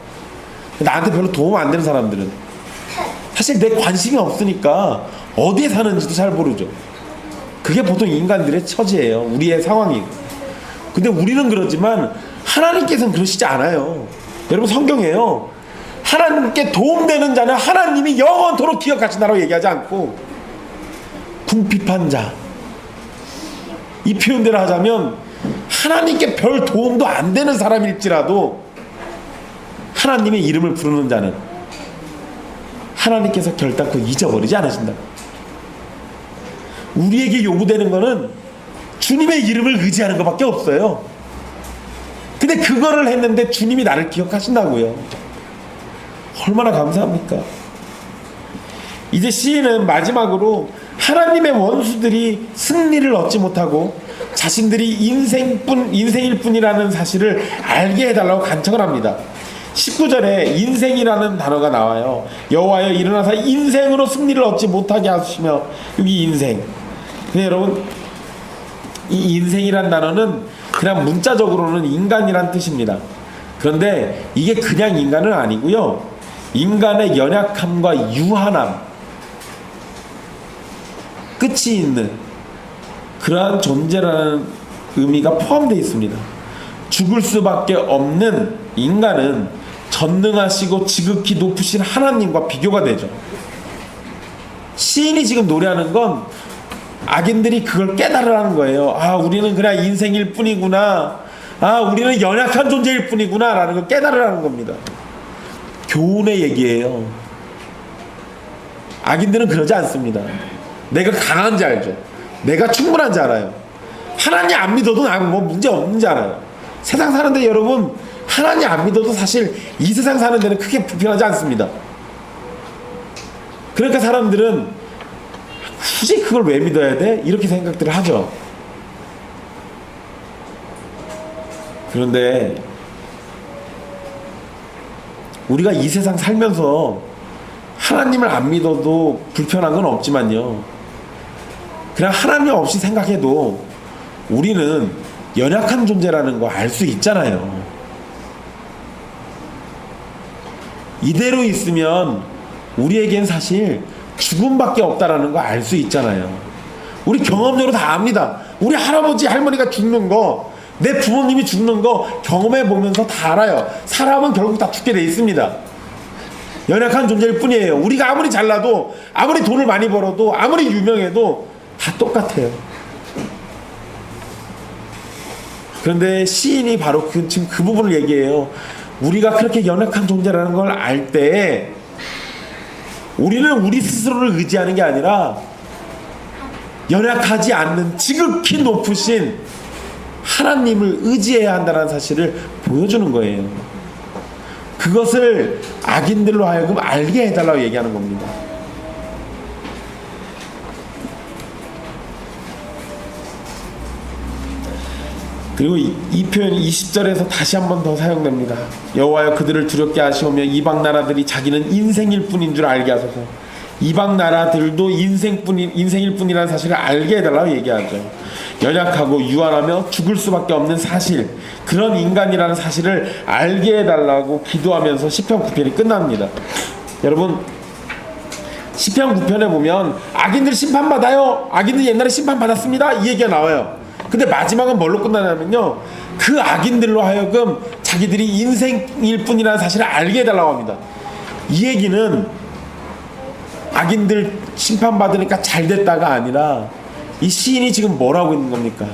A: 나한테 별로 도움 안 되는 사람들은 사실 내 관심이 없으니까 어디에 사는지도 잘 모르죠. 그게 보통 인간들의 처지예요. 우리의 상황이고. 근데 우리는 그러지만 하나님께서는 그러시지 않아요. 여러분 성경에요, 하나님께 도움되는 자는 하나님이 영원토록 기억하신다고 얘기하지 않고 궁핍한 자, 이 표현대로 하자면 하나님께 별 도움도 안 되는 사람일지라도 하나님의 이름을 부르는 자는 하나님께서 결단코 잊어버리지 않으신다. 우리에게 요구되는 거는 주님의 이름을 의지하는 것밖에 없어요. 근데 그거를 했는데 주님이 나를 기억하신다고요. 얼마나 감사합니까? 이제 시인은 마지막으로 하나님의 원수들이 승리를 얻지 못하고 자신들이 인생일 뿐이라는 사실을 알게 해달라고 간청을 합니다. 19절에 인생이라는 단어가 나와요. 여호와여 일어나사 인생으로 승리를 얻지 못하게 하시며, 여기 인생. 근데 여러분 이 인생이란 단어는 그냥 문자적으로는 인간이란 뜻입니다. 그런데 이게 그냥 인간은 아니고요, 인간의 연약함과 유한함, 끝이 있는 그러한 존재라는 의미가 포함되어 있습니다. 죽을 수밖에 없는 인간은 전능하시고 지극히 높으신 하나님과 비교가 되죠. 시인이 지금 노래하는 건 악인들이 그걸 깨달으라는 거예요. 아, 우리는 그냥 인생일 뿐이구나, 아, 우리는 연약한 존재일 뿐이구나 라는 걸 깨달으라는 겁니다. 교훈의 얘기예요. 악인들은 그러지 않습니다. 내가 강한지 알죠. 내가 충분한지 알아요. 하나님 안 믿어도 나는 뭐 문제 없는지 알아요. 세상 사는데 여러분 하나님 안 믿어도 사실 이 세상 사는 데는 크게 불편하지 않습니다. 그러니까 사람들은 굳이 그걸 왜 믿어야 돼? 이렇게 생각들을 하죠. 그런데 우리가 이 세상 살면서 하나님을 안 믿어도 불편한 건 없지만요, 그냥 하나님 없이 생각해도 우리는 연약한 존재라는 거 알 수 있잖아요. 이대로 있으면 우리에겐 사실 죽음밖에 없다라는 거 알 수 있잖아요. 우리 경험적으로 다 압니다. 우리 할아버지 할머니가 죽는 거, 내 부모님이 죽는 거 경험해 보면서 다 알아요. 사람은 결국 다 죽게 돼 있습니다. 연약한 존재일 뿐이에요. 우리가 아무리 잘나도, 아무리 돈을 많이 벌어도, 아무리 유명해도 다 똑같아요. 그런데 시인이 바로 지금 그 부분을 얘기해요. 우리가 그렇게 연약한 존재라는 걸 알 때 우리는 우리 스스로를 의지하는 게 아니라 연약하지 않는 지극히 높으신 하나님을 의지해야 한다는 사실을 보여주는 거예요. 그것을 악인들로 하여금 알게 해달라고 얘기하는 겁니다. 그리고 이 표현이 20절에서 다시 한 번 더 사용됩니다. 여호와여 그들을 두렵게 하시오며 이방 나라들이 자기는 인생일 뿐인 줄 알게 하소서. 이방 나라들도 인생일 뿐이라는 사실을 알게 해달라고 얘기하죠. 연약하고 유한하며 죽을 수밖에 없는 사실, 그런 인간이라는 사실을 알게 해달라고 기도하면서 시편 9편이 끝납니다. 여러분, 시편 9편에 보면 악인들 심판받아요, 악인들 옛날에 심판받았습니다, 이 얘기가 나와요. 근데 마지막은 뭘로 끝나냐면요, 그 악인들로 하여금 자기들이 인생일 뿐이라는 사실을 알게 해달라고 합니다. 이 얘기는 악인들 심판받으니까 잘됐다가 아니라 이 시인이 지금 뭐라고 있는 겁니까?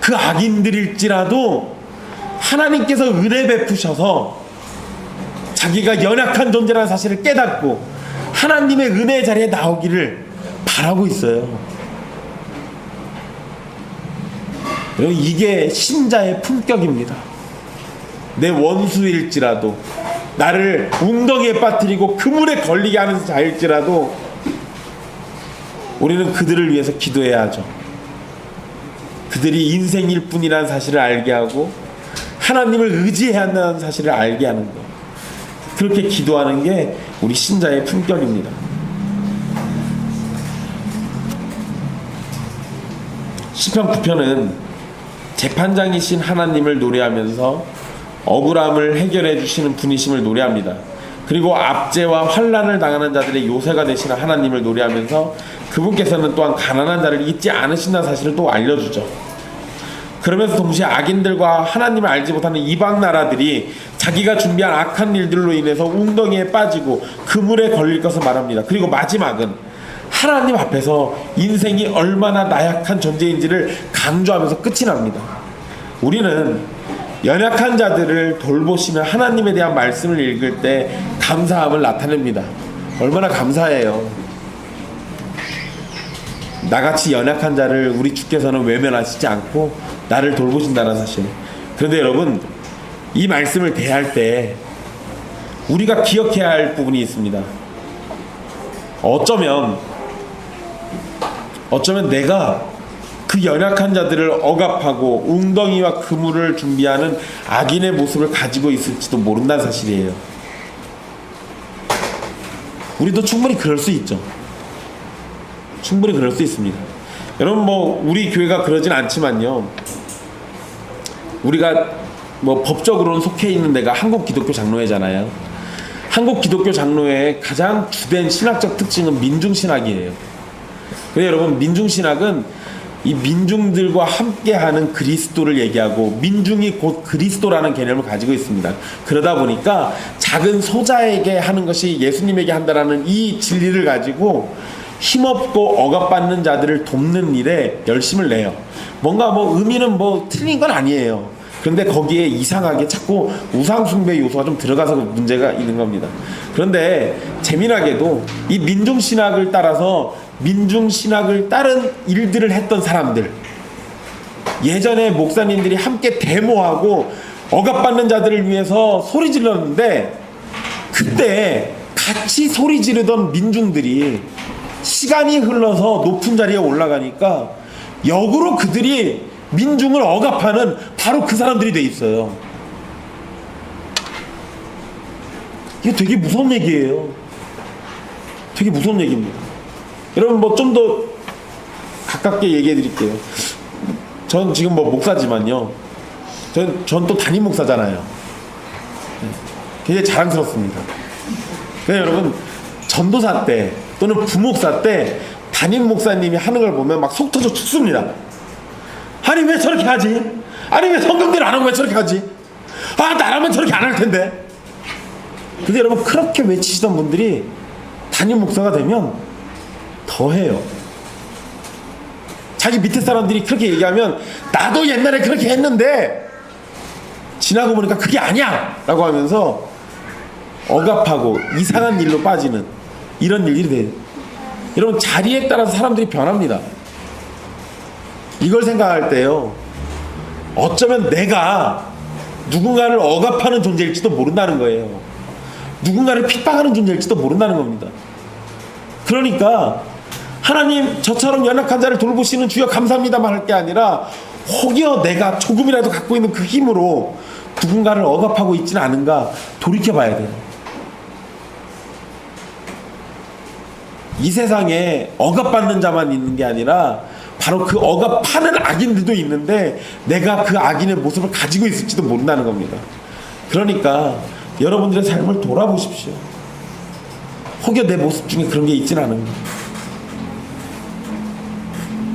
A: 그 악인들일지라도 하나님께서 은혜 베푸셔서 자기가 연약한 존재라는 사실을 깨닫고 하나님의 은혜의 자리에 나오기를 바라고 있어요. 여러분, 이게 신자의 품격입니다. 내 원수일지라도, 나를 웅덩이에 빠뜨리고 그물에 걸리게 하는 자일지라도 우리는 그들을 위해서 기도해야 하죠. 그들이 인생일 뿐이라는 사실을 알게 하고 하나님을 의지해야 한다는 사실을 알게 하는 것, 그렇게 기도하는 게 우리 신자의 품격입니다. 시편 9편은 재판장이신 하나님을 노래하면서 억울함을 해결해 주시는 분이심을 노래합니다. 그리고 압제와 환난을 당하는 자들의 요새가 되시는 하나님을 노래하면서 그분께서는 또한 가난한 자를 잊지 않으신다는 사실을 또 알려주죠. 그러면서 동시에 악인들과 하나님을 알지 못하는 이방 나라들이 자기가 준비한 악한 일들로 인해서 웅덩이에 빠지고 그물에 걸릴 것을 말합니다. 그리고 마지막은 하나님 앞에서 인생이 얼마나 나약한 존재인지를 강조하면서 끝이 납니다. 우리는 연약한 자들을 돌보시는 하나님에 대한 말씀을 읽을 때 감사함을 나타냅니다. 얼마나 감사해요. 나같이 연약한 자를 우리 주께서는 외면하시지 않고 나를 돌보신다는 사실. 그런데 여러분, 이 말씀을 대할 때 우리가 기억해야 할 부분이 있습니다. 어쩌면 내가 그 연약한 자들을 억압하고 웅덩이와 그물을 준비하는 악인의 모습을 가지고 있을지도 모른다는 사실이에요. 우리도 충분히 그럴 수 있죠. 충분히 그럴 수 있습니다. 여러분, 우리 교회가 그러진 않지만요, 우리가 법적으로는 속해 있는 데가 한국기독교장로회잖아요. 한국기독교장로회의 가장 주된 신학적 특징은 민중신학이에요. 그래서 여러분, 민중신학은 이 민중들과 함께하는 그리스도를 얘기하고 민중이 곧 그리스도라는 개념을 가지고 있습니다. 그러다 보니까 작은 소자에게 하는 것이 예수님에게 한다라는 이 진리를 가지고 힘없고 억압받는 자들을 돕는 일에 열심을 내요. 뭔가 의미는 틀린 건 아니에요. 그런데 거기에 이상하게 자꾸 우상숭배 요소가 좀 들어가서 문제가 있는 겁니다. 그런데 재미나게도 이 민중신학을 따라서 민중신학을 따른 일들을 했던 사람들, 예전에 목사님들이 함께 데모하고 억압받는 자들을 위해서 소리 질렀는데, 그때 같이 소리 지르던 민중들이 시간이 흘러서 높은 자리에 올라가니까 역으로 그들이 민중을 억압하는 바로 그 사람들이 돼 있어요. 이게 되게 무서운 얘기예요. 되게 무서운 얘기입니다. 여러분, 좀 더 가깝게 얘기해 드릴게요. 전 지금 목사지만요, 전 또 담임 목사잖아요. 굉장히 자랑스럽습니다. 그래서 여러분, 전도사 때 또는 부목사 때 담임 목사님이 하는 걸 보면 막 속 터져 죽습니다. 아니, 왜 저렇게 하지? 아니, 왜 성경대로 안 하고 왜 저렇게 하지? 나라면 저렇게 안 할 텐데. 근데 여러분, 그렇게 외치시던 분들이 담임 목사가 되면 더 해요. 자기 밑에 사람들이 그렇게 얘기하면 나도 옛날에 그렇게 했는데 지나고 보니까 그게 아니야 라고 하면서 억압하고 이상한 일로 빠지는 이런 일들이 돼요. 여러분, 자리에 따라서 사람들이 변합니다. 이걸 생각할 때요, 어쩌면 내가 누군가를 억압하는 존재일지도 모른다는 거예요. 누군가를 핍박하는 존재일지도 모른다는 겁니다. 그러니까 하나님, 저처럼 연약한 자를 돌보시는 주여 감사합니다만 할 게 아니라 혹여 내가 조금이라도 갖고 있는 그 힘으로 누군가를 억압하고 있지는 않은가 돌이켜봐야 돼요. 이 세상에 억압받는 자만 있는 게 아니라 바로 그 억압하는 악인들도 있는데 내가 그 악인의 모습을 가지고 있을지도 모른다는 겁니다. 그러니까 여러분들의 삶을 돌아보십시오. 혹여 내 모습 중에 그런 게 있지는 않은가.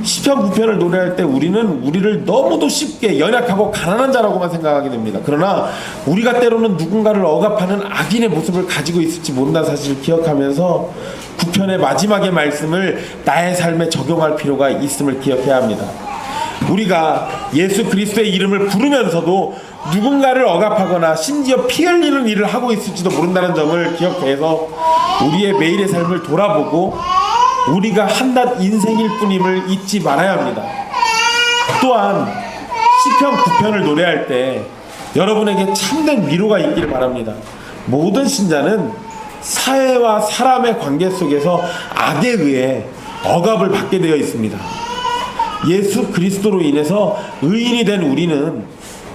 A: 시편 9편을 노래할 때 우리는 우리를 너무도 쉽게 연약하고 가난한 자라고만 생각하게 됩니다. 그러나 우리가 때로는 누군가를 억압하는 악인의 모습을 가지고 있을지 모른다는 사실을 기억하면서 9편의 마지막의 말씀을 나의 삶에 적용할 필요가 있음을 기억해야 합니다. 우리가 예수 그리스도의 이름을 부르면서도 누군가를 억압하거나 심지어 피 흘리는 일을 하고 있을지도 모른다는 점을 기억해서 우리의 매일의 삶을 돌아보고 우리가 한낱 인생일 뿐임을 잊지 말아야 합니다. 또한 시편 9편을 노래할 때 여러분에게 참된 위로가 있기를 바랍니다. 모든 신자는 사회와 사람의 관계 속에서 악에 의해 억압을 받게 되어 있습니다. 예수 그리스도로 인해서 의인이 된 우리는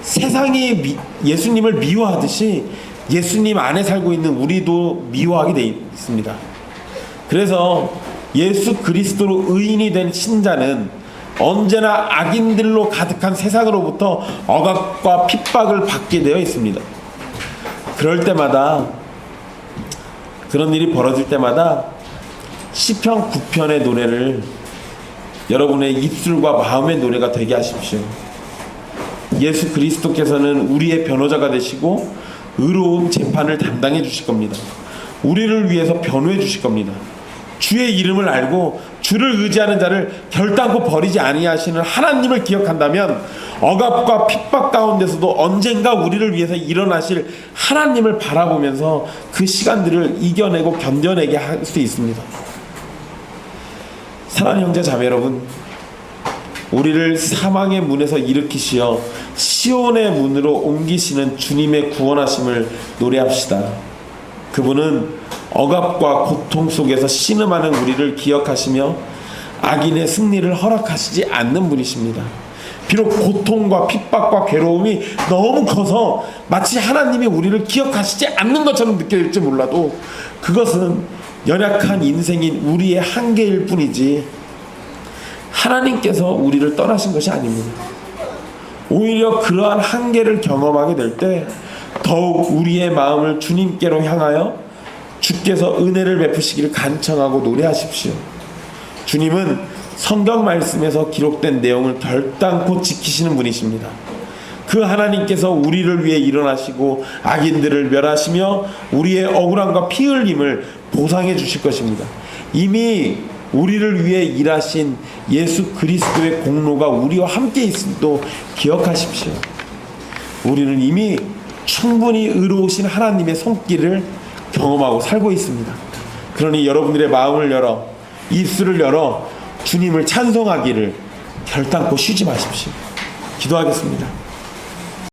A: 세상이 예수님을 미워하듯이 예수님 안에 살고 있는 우리도 미워하게 되어 있습니다. 그래서 예수 그리스도로 의인이 된 신자는 언제나 악인들로 가득한 세상으로부터 억압과 핍박을 받게 되어 있습니다. 그럴 때마다, 그런 일이 벌어질 때마다 시편 9편의 노래를 여러분의 입술과 마음의 노래가 되게 하십시오. 예수 그리스도께서는 우리의 변호자가 되시고 의로운 재판을 담당해 주실 겁니다. 우리를 위해서 변호해 주실 겁니다. 주의 이름을 알고 주를 의지하는 자를 결단코 버리지 아니하시는 하나님을 기억한다면 억압과 핍박 가운데서도 언젠가 우리를 위해서 일어나실 하나님을 바라보면서 그 시간들을 이겨내고 견뎌내게 할 수 있습니다. 사랑하는 형제 자매 여러분, 우리를 사망의 문에서 일으키시어 시온의 문으로 옮기시는 주님의 구원하심을 노래합시다. 그분은 억압과 고통 속에서 신음하는 우리를 기억하시며 악인의 승리를 허락하시지 않는 분이십니다. 비록 고통과 핍박과 괴로움이 너무 커서 마치 하나님이 우리를 기억하시지 않는 것처럼 느껴질지 몰라도 그것은 연약한 인생인 우리의 한계일 뿐이지 하나님께서 우리를 떠나신 것이 아닙니다. 오히려 그러한 한계를 경험하게 될 때 더욱 우리의 마음을 주님께로 향하여 주께서 은혜를 베푸시기를 간청하고 노래하십시오. 주님은 성경 말씀에서 기록된 내용을 결단코 지키시는 분이십니다. 그 하나님께서 우리를 위해 일어나시고 악인들을 멸하시며 우리의 억울함과 피 흘림을 보상해 주실 것입니다. 이미 우리를 위해 일하신 예수 그리스도의 공로가 우리와 함께 있음도 기억하십시오. 우리는 이미 충분히 의로우신 하나님의 손길을 경험하고 살고 있습니다. 그러니 여러분들의 마음을 열어 입술을 열어 주님을 찬송하기를 결단코 쉬지 마십시오. 기도하겠습니다.